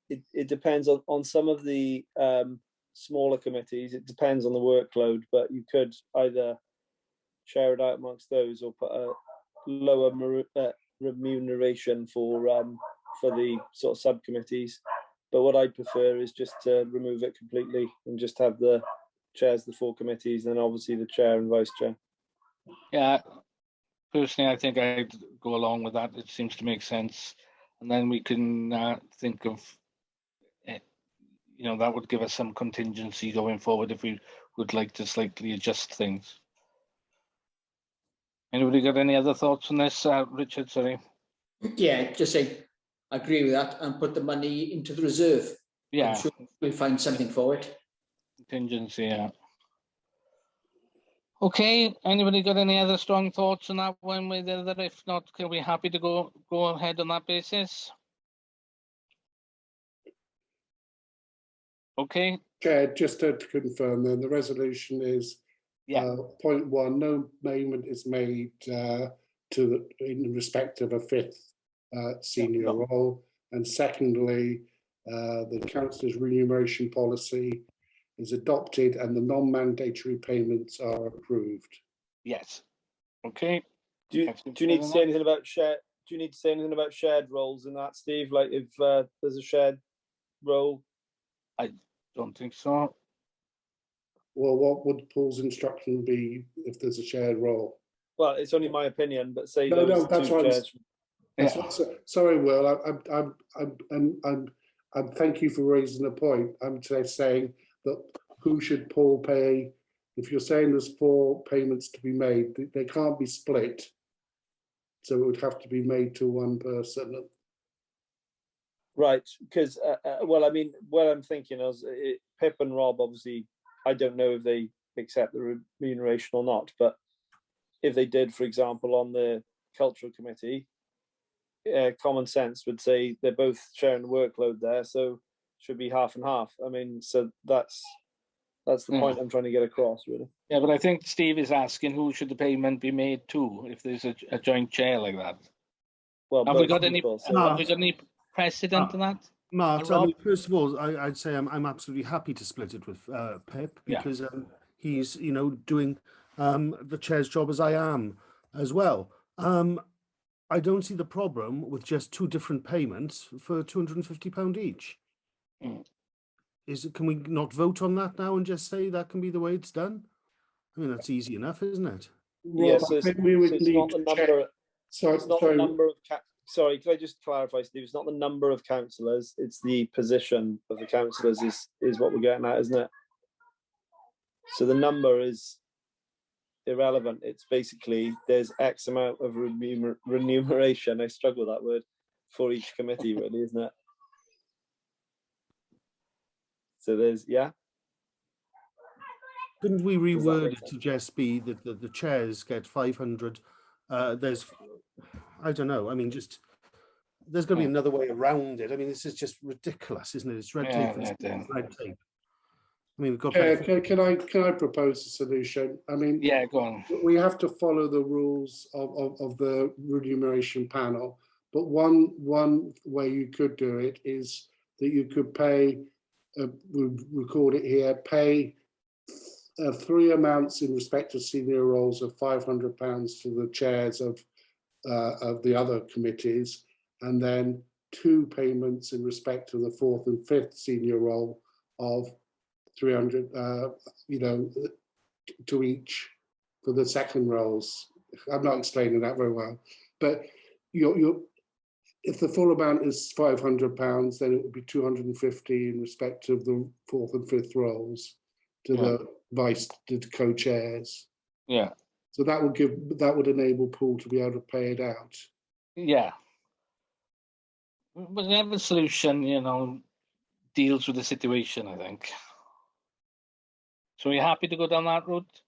It depends on some of the smaller committees, it depends on the workload, but you could either share it out amongst those or put a lower remuneration for the sort of subcommittees. But what I'd prefer is just to remove it completely and just have the chairs, the 4 committees, and obviously the chair and vice chair. Yeah, personally, I think I'd go along with that. It seems to make sense. And then we can think of, you know, that would give us some contingency going forward if we would like to slightly adjust things. Anybody got any other thoughts on this? Richard, sorry. Yeah, just say, I agree with that and put the money into the reserve. Yeah. I'm sure we'll find something for it. Contingency, yeah. Okay, anybody got any other strong thoughts on that one way or the other? If not, can we happy to go ahead on that basis? Okay. Chair, just to confirm then, the resolution is point 1, no payment is made in respect of a 5th senior role. And secondly, the councillor's remuneration policy is adopted and the non-mandatory payments are approved. Yes. Okay. Do you need to say anything about shared? Do you need to say anything about shared roles in that, Steve? Like if there's a shared role? I don't think so. Well, what would Paul's instruction be if there's a shared role? Well, it's only my opinion, but say no, that's what sorry, Will. I'm thank you for raising the point. I'm just saying that who should Paul pay? If you're saying there's 4 payments to be made, they can't be split. So it would have to be made to one person. Right, because, well, I mean, what I'm thinking is Pip and Rob, obviously, I don't know if they accept the remuneration or not, but if they did, for example, on the cultural committee, common sense would say they're both sharing the workload there, so should be half and half. I mean, so that's the point I'm trying to get across, really. Yeah, but I think Steve is asking who should the payment be made to if there's a joint chair like that. Well, have we got any precedent in that? Mart, Rob? I mean, first of all, I'd say I'm absolutely happy to split it with Pip Yeah. because he's, you know, doing the chair's job as I am as well. I don't see the problem with just two different payments for £250 each. Mm. Can we not vote on that now and just say that can be the way it's done? I mean, that's easy enough, isn't it? Yeah, Rob, so I it's, think we would so it's need not to the check. number. Sorry, It's not the number of sorry, can I just clarify, Steve? It's not the number of councillors, it's the position of the councillors is what we're getting at, isn't it? So the number is irrelevant. It's basically there's X amount of remuneration. I struggle with that word for each committee, really, isn't it? So there's Couldn't we Does that reword make it sense? to just be that the chairs get 500? There's, I don't know. I mean, just there's got to be another way around it. I mean, this is just ridiculous, isn't it? It's red tape. Red tape. I mean, we've got. Can I propose a solution? I mean, yeah, go on. we have to follow the rules of the remuneration panel, but one way you could do it is that you could pay. We record it here. Pay 3 amounts in respect of senior roles of £500 to the chairs of the other committees, and then 2 payments in respect of the 4th and 5th senior role of 300, you know, to each for the second roles. I'm not explaining that very well, but if the full amount is £500, then it would be 250 in respect of the 4th and 5th roles to the to the co-chairs. Yeah. So that would enable Paul to be able to pay it out. Yeah. Whatever solution, you know, deals with the situation, I think. So are you happy to go down that route?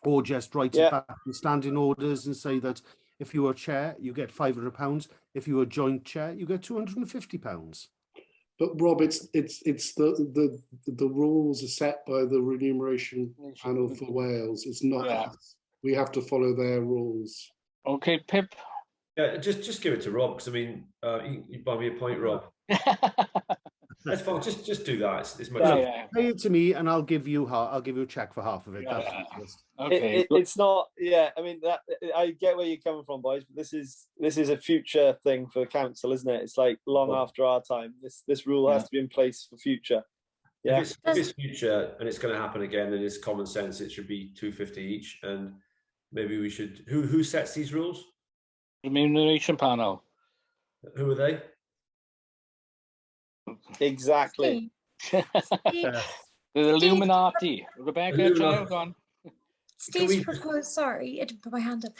Or just write it back in standing orders and say that if you are chair, you get £500. If you are joint chair, you get £250. But Rob, it's the rules are set by the remuneration panel for Wales. It's not us. We have to follow their rules. Okay, Pip. Yeah, just give it to Rob because I mean, you buy me a point, Rob. That's fine. Just do that. It's much. Pay it to me, and I'll give you a check for half of it. That's okay. It's not. Yeah, I mean that. I get where you're coming from, boys. But this is a future thing for council, isn't it? It's like long after our time. This rule has to be in place for future. Yeah. If it's future and it's going to happen again, then it's common sense. It should be 250 each, and maybe we should. Who sets these rules? Remuneration panel. Who are they? Exactly. The Illuminati. Rebecca, child on. Steve's proposal, sorry, I didn't put my hand up.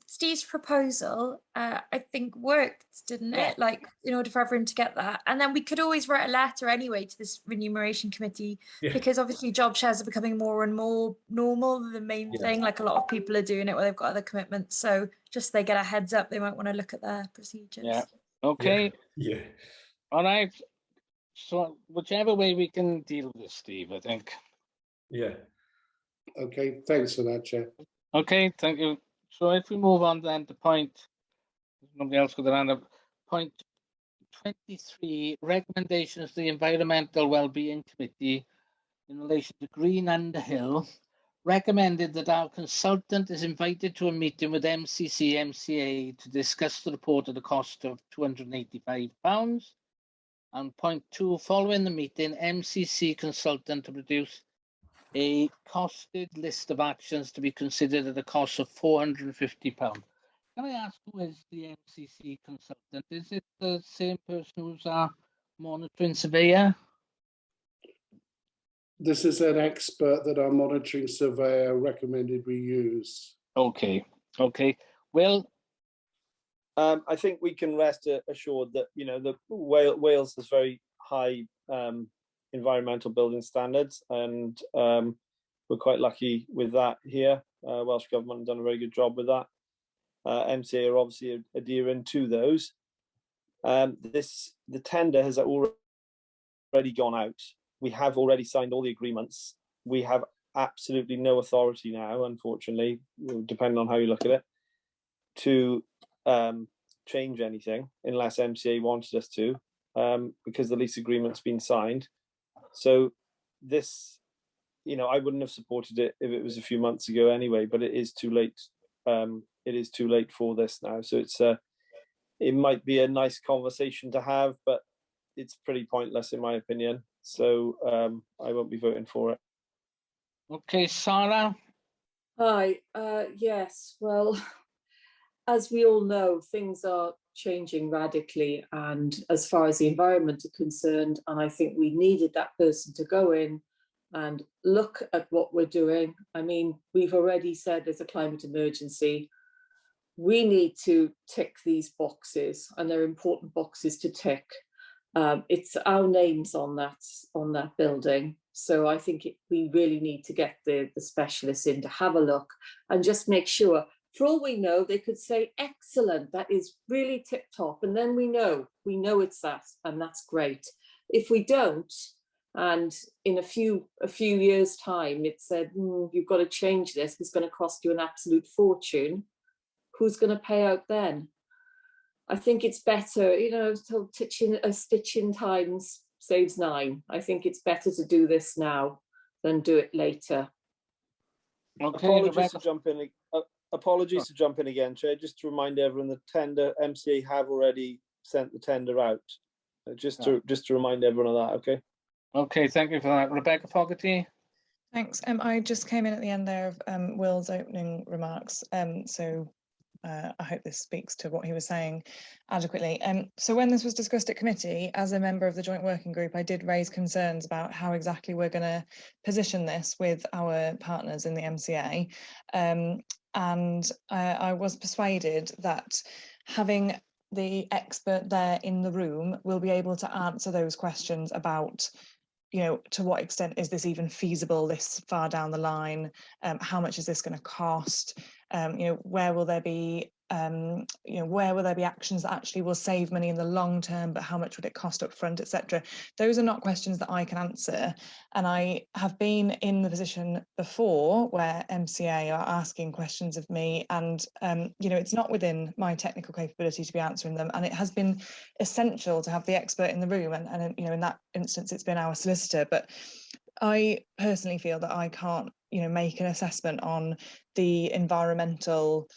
Steve's proposal, I think worked, didn't it? Like, in order for everyone to get that. And then we could always write a letter anyway to this remuneration committee, because obviously job shares are becoming more and more normal. The main thing, like a lot of people are doing it where they've got other commitments. So just they get a heads up, they might want to look at their procedures. Yeah. Okay. Yeah. All right. So whichever way we can deal with this, Steve, I think. Yeah. Okay, thanks for that, Chair. Okay, thank you. So if we move on then to point, nobody else got their hand up, point 23, recommendations to the Environmental Wellbeing Committee in relation to Green Underhill, recommended that our consultant is invited to a meeting with MCC MCA to discuss the report at a cost of £285. And point 2, following the meeting, MCC consultant to produce a costed list of actions to be considered at a cost of £450. Can I ask who is the MCC consultant? Is it the same person who's our monitoring surveyor? This is an expert that our monitoring surveyor recommended we use. Okay, okay. Well, I think we can rest assured that Wales has very high environmental building standards, and we're quite lucky with that here. Welsh Government have done a very good job with that. MCA are obviously adhering to those. The tender has already gone out. We have already signed all the agreements. We have absolutely no authority now, unfortunately, depending on how you look at it, to change anything unless MCA wanted us to, because the lease agreement's been signed. So this, I wouldn't have supported it if it was a few months ago anyway, but it is too late. It is too late for this now. So it might be a nice conversation to have, but it's pretty pointless in my opinion. So I won't be voting for it. Okay, Sarah. Hi, yes, well, as we all know, things are changing radically, and as far as the environment are concerned, and I think we needed that person to go in and look at what we're doing. I mean, we've already said there's a climate emergency. We need to tick these boxes, and they're important boxes to tick. It's our names on that building. So I think we really need to get the specialists in to have a look and just make sure. For all we know, they could say, excellent, that is really tip top. And then we know it's that, and that's great. If we don't, and in a few years' time, it said, you've got to change this, it's going to cost you an absolute fortune, who's going to pay out then? I think it's better, so a stitch in time saves 9. I think it's better to do this now than do it later. Okay, apologies to jump in again, Chair. Just to remind everyone, the tender, MCA have already sent the tender out. Just to remind everyone of that, okay? Okay, thank you for that. Rebecca Fogarty. Thanks. I just came in at the end there of Will's opening remarks. So I hope this speaks to what he was saying adequately. So when this was discussed at committee, as a member of the joint working group, I did raise concerns about how exactly we're going to position this with our partners in the MCA. And I was persuaded that having the expert there in the room will be able to answer those questions about, to what extent is this even feasible this far down the line? How much is this going to cost? Where will there be actions that actually will save money in the long term, but how much would it cost up front, etc. Those are not questions that I can answer. And I have been in the position before where MCA are asking questions of me, and it's not within my technical capability to be answering them. And it has been essential to have the expert in the room, and in that instance, it's been our solicitor. But I personally feel that I can't, make an assessment on the environmental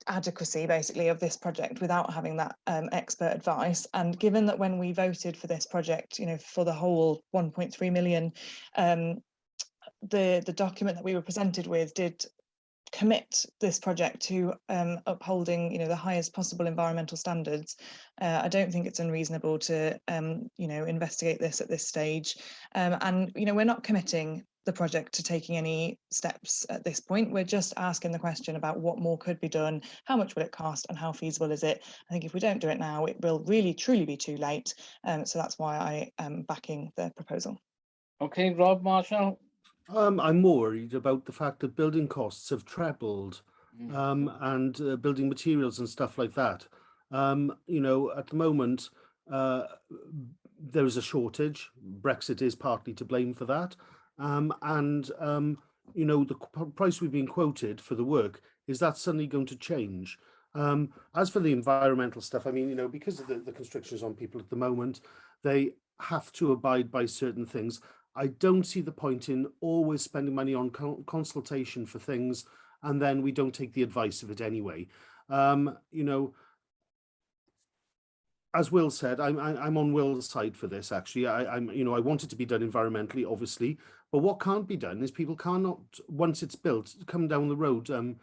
adequacy basically of this project without having that expert advice. And given that when we voted for this project, for the whole 1.3 million, the document that we were presented with did commit this project to upholding the highest possible environmental standards. I don't think it's unreasonable to investigate this at this stage, and we're not committing the project to taking any steps at this point. We're just asking the question about what more could be done, how much will it cost, and how feasible is it. I think if we don't do it now, it will really truly be too late, so that's why I am backing the proposal. Okay, Rob Marshall. I'm more worried about the fact that building costs have trebled, and building materials and stuff like that. At the moment, there is a shortage. Brexit is partly to blame for that. The price we've been quoted for the work, is that suddenly going to change? As for the environmental stuff, I mean, because of the constrictions on people at the moment, they have to abide by certain things. I don't see the point in always spending money on consultation for things, and then we don't take the advice of it anyway. As Will said, I'm on Will's side for this. Actually, I want it to be done environmentally, obviously, but what can't be done is people cannot, once it's built, come down the road, a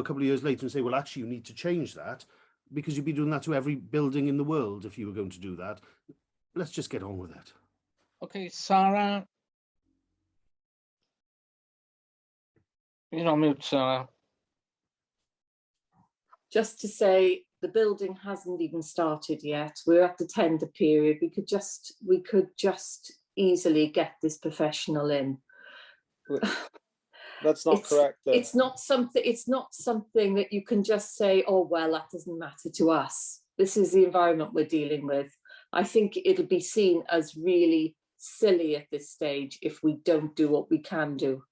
couple of years later and say, well, actually, you need to change that, because you'd be doing that to every building in the world if you were going to do that. Let's just get on with it. Okay, Sarah. You're on mute, Sarah. Just to say, the building hasn't even started yet. We're at the tender period. We could just easily get this professional in. That's not correct, though. It's not something that you can just say, oh well, that doesn't matter to us. This is the environment we're dealing with. I think it'll be seen as really silly at this stage if we don't do what we can do.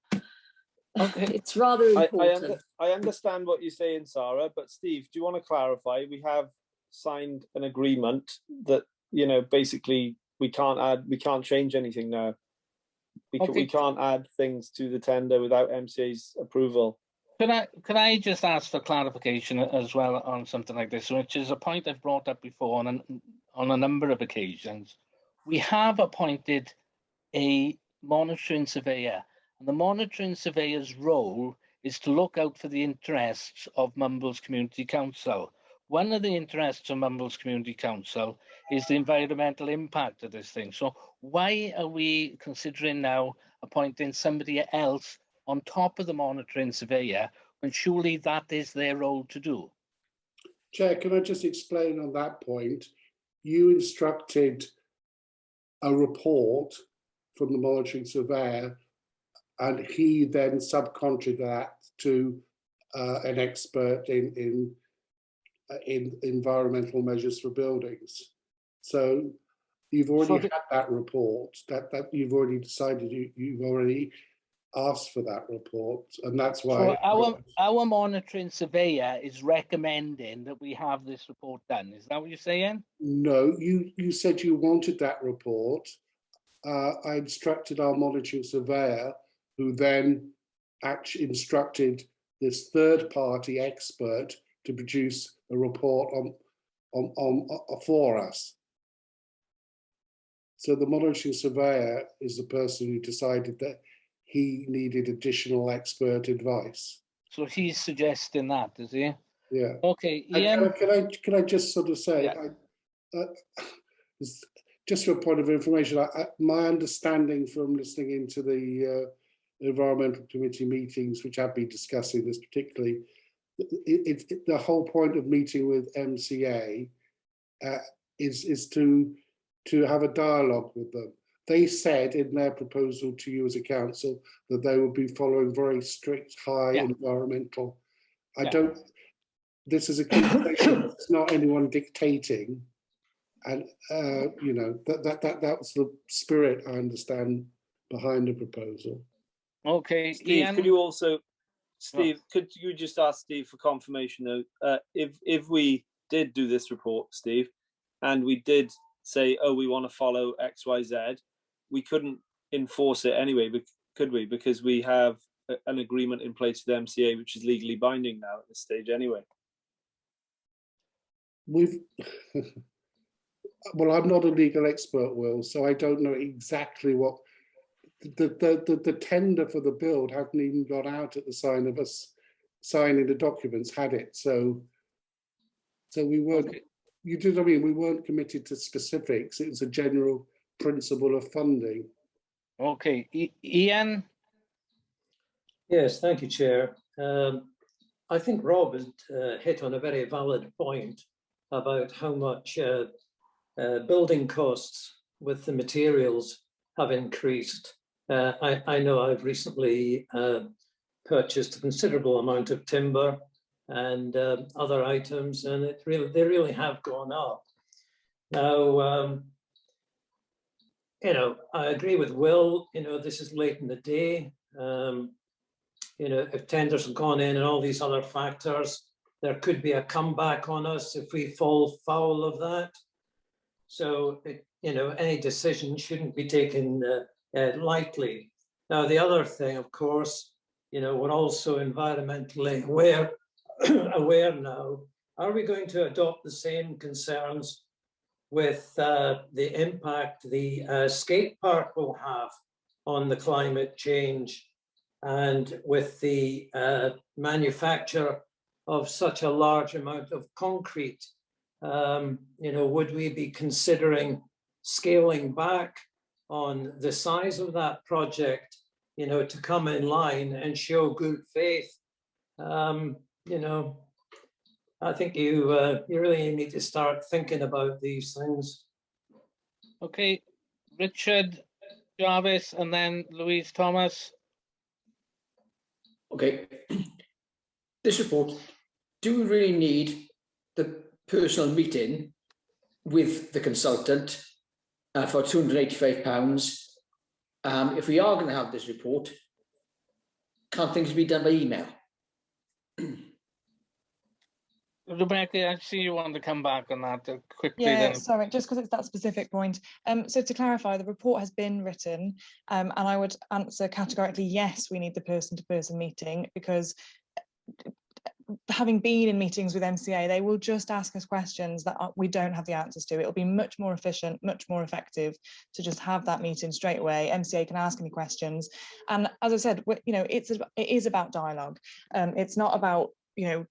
Okay. It's rather important. I understand what you're saying, Sarah, but Steve, do you want to clarify? We have signed an agreement that, basically we can't change anything now. We can't add things to the tender without MCA's approval. Could I just ask for clarification as well on something like this, which is a point I've brought up before on a number of occasions. We have appointed a monitoring surveyor, and the monitoring surveyor's role is to look out for the interests of Mumbles Community Council. One of the interests of Mumbles Community Council is the environmental impact of this thing. So why are we considering now appointing somebody else on top of the monitoring surveyor when surely that is their role to do? Chair, can I just explain on that point? You instructed a report from the monitoring surveyor, and he then subcontracted that to an expert in environmental measures for buildings. So you've already had that report, that you've already decided, you've already asked for that report, and that's why. So our monitoring surveyor is recommending that we have this report done. Is that what you're saying? No, you said you wanted that report. I instructed our monitoring surveyor, who then actually instructed this third-party expert to produce a report for us. So the monitoring surveyor is the person who decided that he needed additional expert advice. So he's suggesting that, is he? Yeah. Okay, Ian. Can I just sort of say, yeah. Just for a point of information, my understanding from listening into the environmental committee meetings, which have been discussing this particularly, the whole point of meeting with MCA is to have a dialogue with them. They said in their proposal to you as a council that they would be following very strict high environmental. This is a conversation, it's not anyone dictating. And that was the spirit, I understand, behind the proposal. Okay, Steve, Ian? could you also, Steve, could you just ask Steve for confirmation though, if we did do this report, Steve, and we did say, oh, we want to follow X, Y, Z, we couldn't enforce it anyway, could we? Because we have an agreement in place with MCA, which is legally binding now at this stage anyway. Well, I'm not a legal expert, Will, so I don't know exactly what the tender for the build hadn't even got out at the sign of us signing the documents, had it? So we weren't. Okay. You did. I mean, we weren't committed to specifics. It was a general principle of funding. Okay, Ian. Yes, thank you, Chair. I think Rob has hit on a very valid point about how much building costs with the materials have increased. I know I've recently purchased a considerable amount of timber and other items, and they really have gone up. Now, I agree with Will. This is late in the day. If tenders have gone in and all these other factors, there could be a comeback on us if we fall foul of that. So, any decision shouldn't be taken lightly. Now, the other thing, of course, we're also environmentally aware now. Are we going to adopt the same concerns with the impact the skate park will have on the climate change, and with the manufacture of such a large amount of concrete? Would we be considering scaling back on the size of that project, to come in line and show good faith? I think you really need to start thinking about these things. Okay, Richard Jarvis and then Louise Thomas. Okay, this report, do we really need the personal meeting with the consultant for £285? If we are going to have this report, can't things be done by email? Rebecca, I see you want to come back on that quickly Yeah, then. sorry, just because it's that specific point. So to clarify, the report has been written, and I would answer categorically yes, we need the person-to-person meeting, because having been in meetings with MCA, they will just ask us questions that we don't have the answers to. It'll be much more efficient, much more effective to just have that meeting straight away. MCA can ask any questions, and as I said, you know, it is about dialogue. It's not about, you know,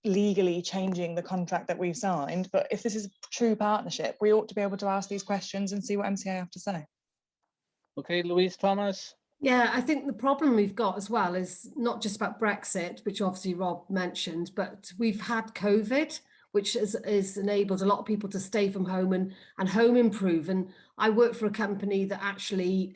legally changing the contract that we've signed, but if this is a true partnership, we ought to be able to ask these questions and see what MCA have to say. Okay, Louise Thomas. Yeah, I think the problem we've got as well is not just about Brexit, which obviously Rob mentioned, but we've had COVID, which has enabled a lot of people to stay from home and home improve. And I work for a company that actually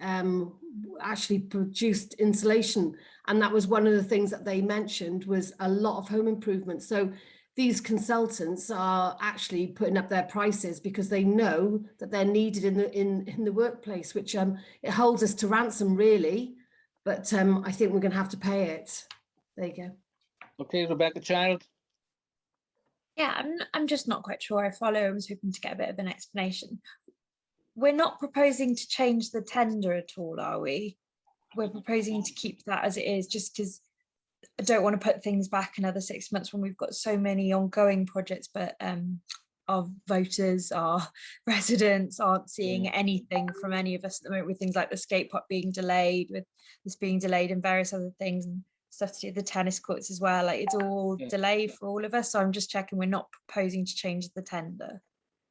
produced insulation, and that was one of the things that they mentioned was a lot of home improvement. So these consultants are actually putting up their prices because they know that they're needed in the workplace, which it holds us to ransom really, but I think we're going to have to pay it. There you go. Okay, Rebecca Child. Yeah, I'm just not quite sure I follow. I was hoping to get a bit of an explanation. We're not proposing to change the tender at all, are we? We're proposing to keep that as it is, just because I don't want to put things back another 6 months when we've got so many ongoing projects, but our voters, our residents aren't seeing anything from any of us at the moment, with things like the skate park being delayed, with this being delayed and various other things and stuff to do with the tennis courts as well. Like, it's all delayed for all of us. So I'm just checking we're not proposing to change the tender.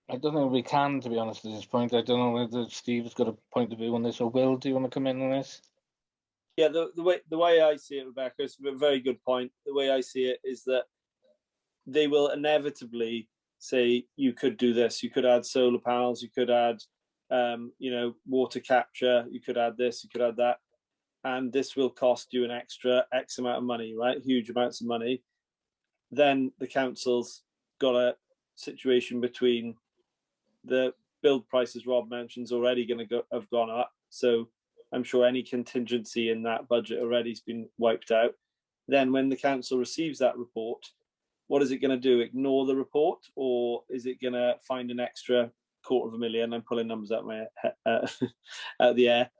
I don't know if we can, to be honest, at this point. I don't know whether Steve's got a point of view on this, or Will, do you want to come in on this? Yeah, the way I see it, Rebecca, it's a very good point. The way I see it is that they will inevitably say, you could do this, you could add solar panels, you could add you know, water capture, you could add this, you could add that, and this will cost you an extra X amount of money, right? Huge amounts of money. Then the council's got a situation between the build prices Rob mentions already going to have gone up, so I'm sure any contingency in that budget already has been wiped out. Then when the council receives that report, what is it going to do? Ignore the report, or is it going to find an extra $250,000? I'm pulling numbers out of the air.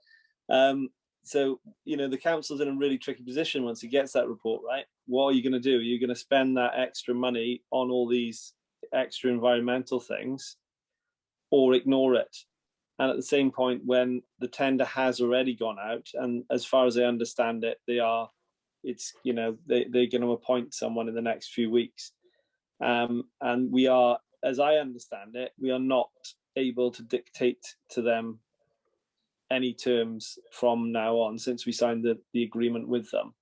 So, you know, the council's in a really tricky position once it gets that report, right? What are you going to do? You're going to spend that extra money on all these extra environmental things, or ignore it. And at the same point, when the tender has already gone out, and as far as I understand it, they're going to appoint someone in the next few weeks. And we are, as I understand it, we are not able to dictate to them any terms from now on, since we signed the agreement with them.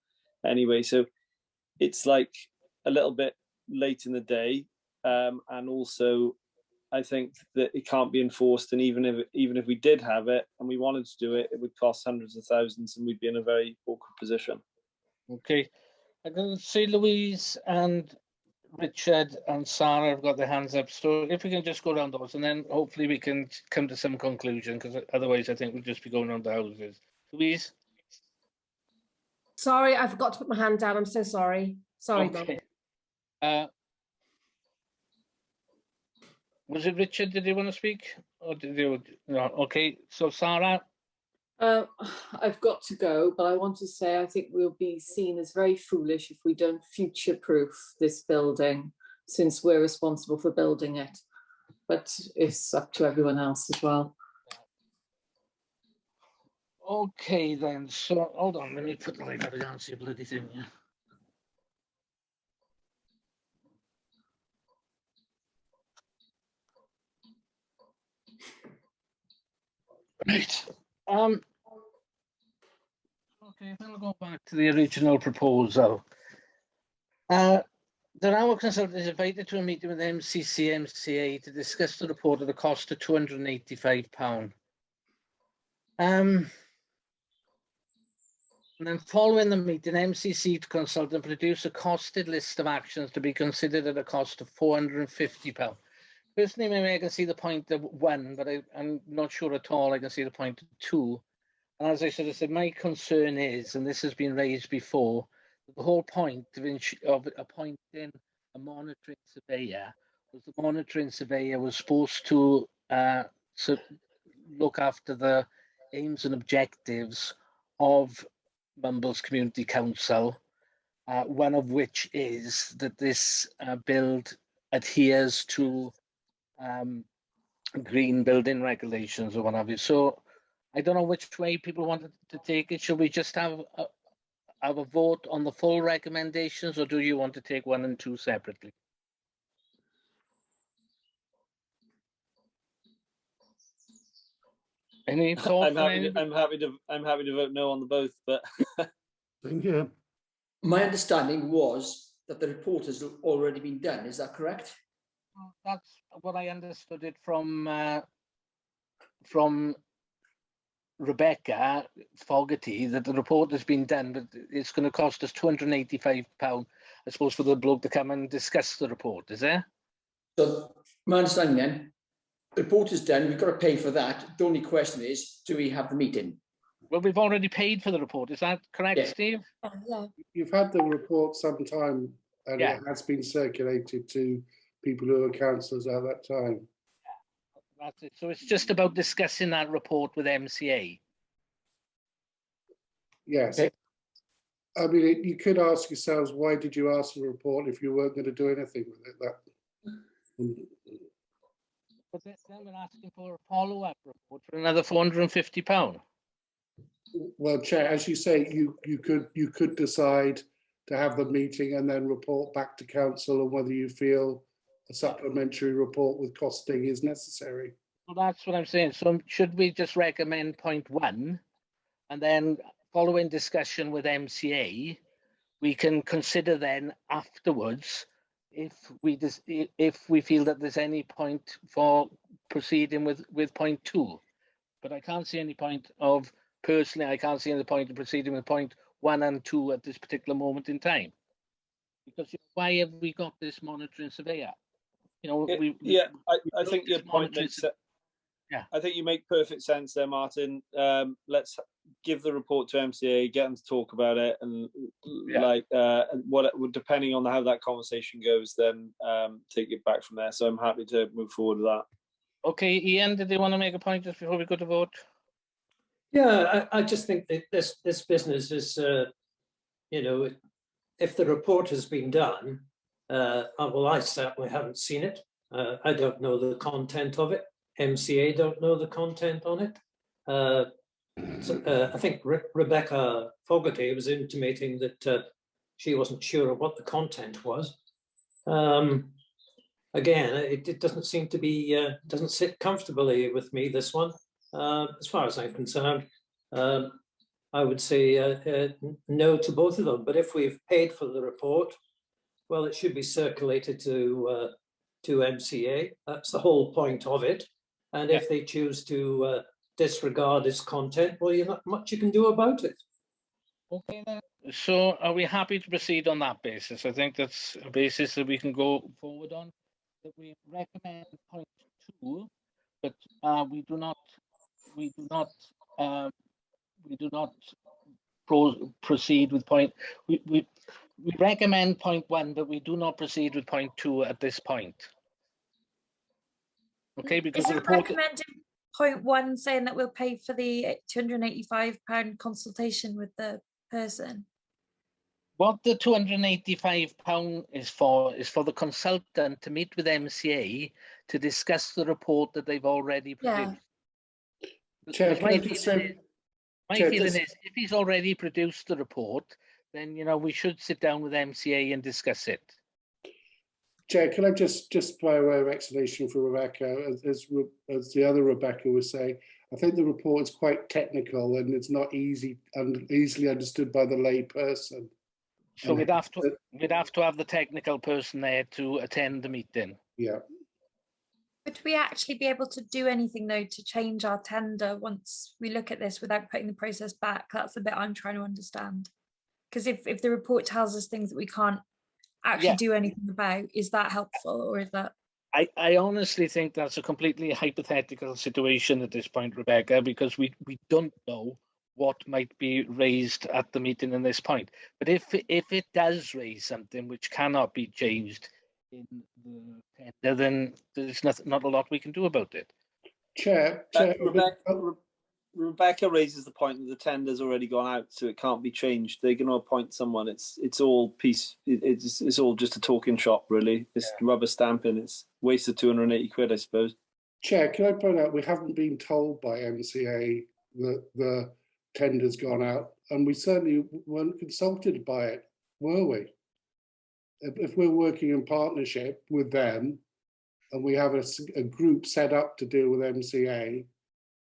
Anyway, so it's like a little bit late in the day, and also I think that it can't be enforced, and even if we did have it and we wanted to do it, it would cost hundreds of thousands, and we'd be in a very awkward position. Okay, I can see Louise and Richard and Sarah have got their hands up. So if we can just go around those, and then hopefully we can come to some conclusion, because otherwise I think we'll just be going around the houses. Louise? Sorry, I forgot to put my hand down. I'm so sorry. Sorry, okay. Was it Richard? Did you want to speak? Or did you? No. Okay, so Sarah? I've got to go, but I want to say I think we'll be seen as very foolish if we don't future-proof this building, since we're responsible for building it. But it's up to everyone else as well. Okay then, so hold on, let me put the light out and see a bloody thing here. Right. Okay, if I'll go back to the original proposal. The Railway consultant is invited to a meeting with MCC MCA to discuss the report at a cost of £285. And then following the meeting, MCC consultant produce a costed list of actions to be considered at a cost of £450. Personally, maybe I can see the point of one, but I'm not sure at all I can see the point of two. And as I sort of said, my concern is, and this has been raised before, the whole point of appointing a monitoring surveyor, was the monitoring surveyor was supposed to look after the aims and objectives of Mumbles Community Council, one of which is that this build adheres to green building regulations or what have you. So I don't know which way people wanted to take it. Should we just have a vote on the full recommendations, or do you want to take 1 and 2 separately? Any thoughts? I'm happy to vote no on the both, but Thank you. My understanding was that the report has already been done. Is that correct? That's what I understood it from Rebecca Fogarty, that the report has been done, but it's going to cost us £285, I suppose, for the bloke to come and discuss the report, is there? So my understanding then, the report is done, we've got to pay for that. The only question is, do we have the meeting? Well, we've already paid for the report. Is that correct, Yeah. Steve? Yeah. You've had the report some time, and Yeah. it has been circulated to people who are councillors at that time. That's it. So it's just about discussing that report with MCA. Yes. Okay. I mean, you could ask yourselves, why did you ask for a report if you weren't going to do anything with it? But then we're asking for a follow-up report for another £450. Well, Chair, as you say, you could decide to have the meeting and then report back to council on whether you feel a supplementary report with costing is necessary. Well, that's what I'm saying. So should we just recommend point 1, and then following discussion with MCA, we can consider then afterwards if we feel that there's any point for proceeding with point 2. But I can't see any point of, personally, I can't see any point of proceeding with point 1 and 2 at this particular moment in time. Because why have we got this monitoring surveyor? You know, I think your point makes sense. Yeah, I think you make perfect sense there, Martin. Let's give the report to MCA, get them to talk about it, and depending on how that conversation goes, then take it back from there. So I'm happy to move forward with that. Okay, Ian, did you want to make a point just before we go to vote? Yeah, I just think that this business is, if the report has been done, well, I certainly haven't seen it. I don't know the content of it. MCA don't know the content on it. I think Rebecca Fogarty was intimating that she wasn't sure of what the content was. Again, it doesn't seem to be, doesn't sit comfortably with me, this one. As far as I'm concerned, I would say no to both of them. But if we've paid for the report, well, it should be circulated to MCA. That's the whole point of it. And if they choose to disregard its content, well, you're not much you can do about it. Okay, then. So are we happy to proceed on that basis? I think that's a basis that we can go forward on. That we recommend point 2, but we do not proceed with point. We recommend point 1, but we do not proceed with point 2 at this point. Okay, because the Isn't report. recommended point 1 saying that we'll pay for the £285 consultation with the person? What the £285 is for the consultant to meet with MCA to discuss the report that they've already produced. Chair, My feeling is if he's already produced the report, then we should sit down with MCA and discuss it. Chair, can I just by way of explanation for Rebecca, as the other Rebecca was saying, I think the report is quite technical and it's not easily understood by the lay person. So we'd have to have the technical person there to attend the meeting. Yeah. Would we actually be able to do anything though to change our tender once we look at this without putting the process back? That's the bit I'm trying to understand. Because if the report tells us things that we can't actually do anything about, is that helpful, or is that? I honestly think that's a completely hypothetical situation at this point, Rebecca, because we don't know what might be raised at the meeting in this point. But if it does raise something which cannot be changed in the tender, then there's not a lot we can do about it. Chair, Rebecca raises the point that the tender's already gone out, so it can't be changed. They're going to appoint someone. It's all piece. It's all just a talking shop, really. It's rubber stamping. It's wasted 280 quid, I suppose. Chair, can I point out we haven't been told by MCA that the tender's gone out, and we certainly weren't consulted by it, were we? If we're working in partnership with them, and we have a group set up to deal with MCA,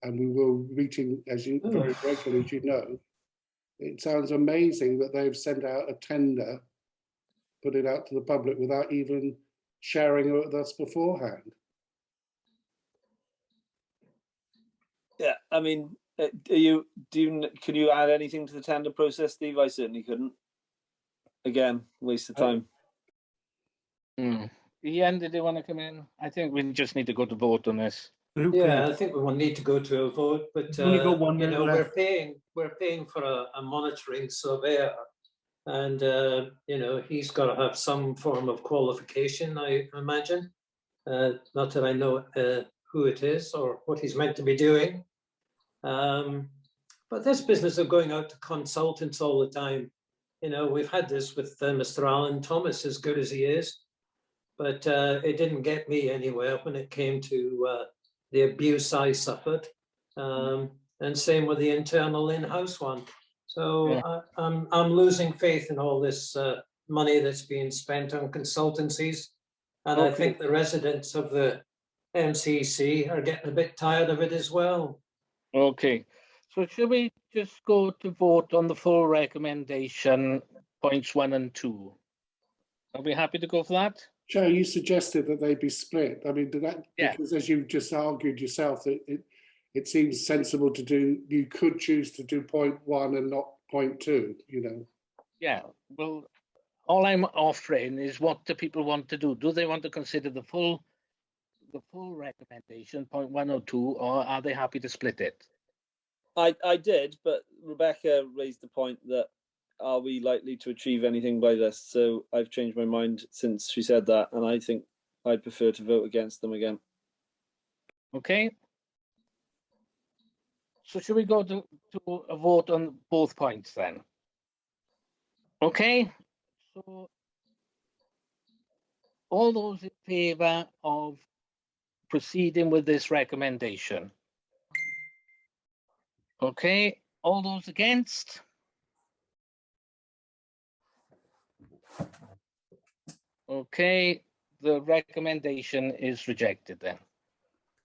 and we will meeting as you very regularly, as you know, it sounds amazing that they've sent out a tender, put it out to the public without even sharing it with us beforehand. Yeah, I mean, can you add anything to the tender process, Steve? I certainly couldn't. Again, waste of time. Ian, did you want to come in? I think we just need to go to vote on this. Yeah, I think we will need to go to a vote, but Only got 1 you minute know, left. we're paying for a monitoring surveyor, and you know, he's got to have some form of qualification, I imagine. Not that I know who it is or what he's meant to be doing. But this business of going out to consultants all the time, you know, we've had this with Mr. Alan Thomas, as good as he is, but it didn't get me anywhere when it came to the abuse I suffered, and same with the internal in-house one. So I'm losing faith in all this money that's being spent on consultancies, and I think the residents of the MCC are getting a bit tired of it as well. Okay, so should we just go to vote on the full recommendation, points 1 and 2? Are we happy to go for that? Chair, you suggested that they be split. I mean, because as you just argued yourself, that it seems sensible to do. You could choose to do point 1 and not point 2. You know. Yeah. Well, all I'm offering is what do people want to do? Do they want to consider the full recommendation, point 1 or 2, or are they happy to split it? I did, but Rebecca raised the point that are we likely to achieve anything by this? So I've changed my mind since she said that, and I think I'd prefer to vote against them again. Okay. So should we go to a vote on both points then? Okay. So all those in favour of proceeding with this recommendation? Okay. All those against? Okay, the recommendation is rejected then.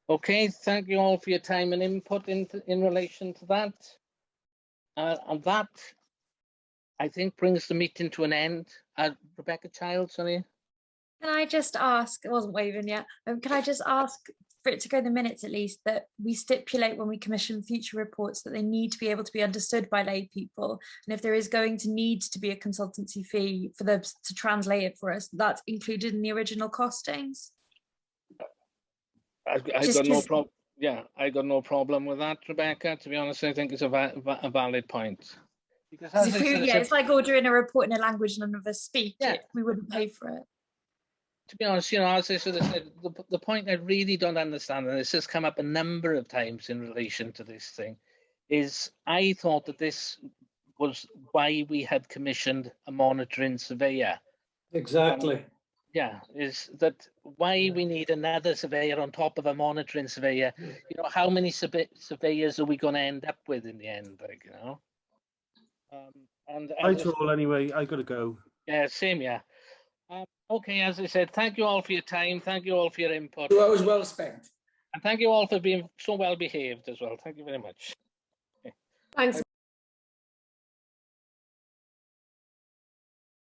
Okay, thank you all for your time and input in relation to that. And that, I think, brings the meeting to an end. Rebecca Childs, sorry. Can I just ask, it wasn't waving yet, can I just ask for it to go in the minutes at least, that we stipulate when we commission future reports that they need to be able to be understood by lay people, and if there is going to need to be a consultancy fee for them to translate it for us, that's included in the original costings? I got no problem. Yeah, I got no problem with that, Rebecca. To be honest, I think it's a valid point. Because it's like ordering a report in a language none of us speak. Yeah. We wouldn't pay for it. To be honest, you know, as I sort of said, the point I really don't understand, and this has come up a number of times in relation to this thing, is I thought that this was why we had commissioned a monitoring surveyor. Exactly. Yeah, is that why we need another surveyor on top of a monitoring surveyor? You know, how many surveyors are we going to end up with in the end? Like, you know. And all anyway. I got to go. Yeah, same. Yeah. Okay, as I said, thank you all for your time. Thank you all for your input. 2 hours well spent. And thank you all for being so well behaved as well. Thank you very much. Thanks.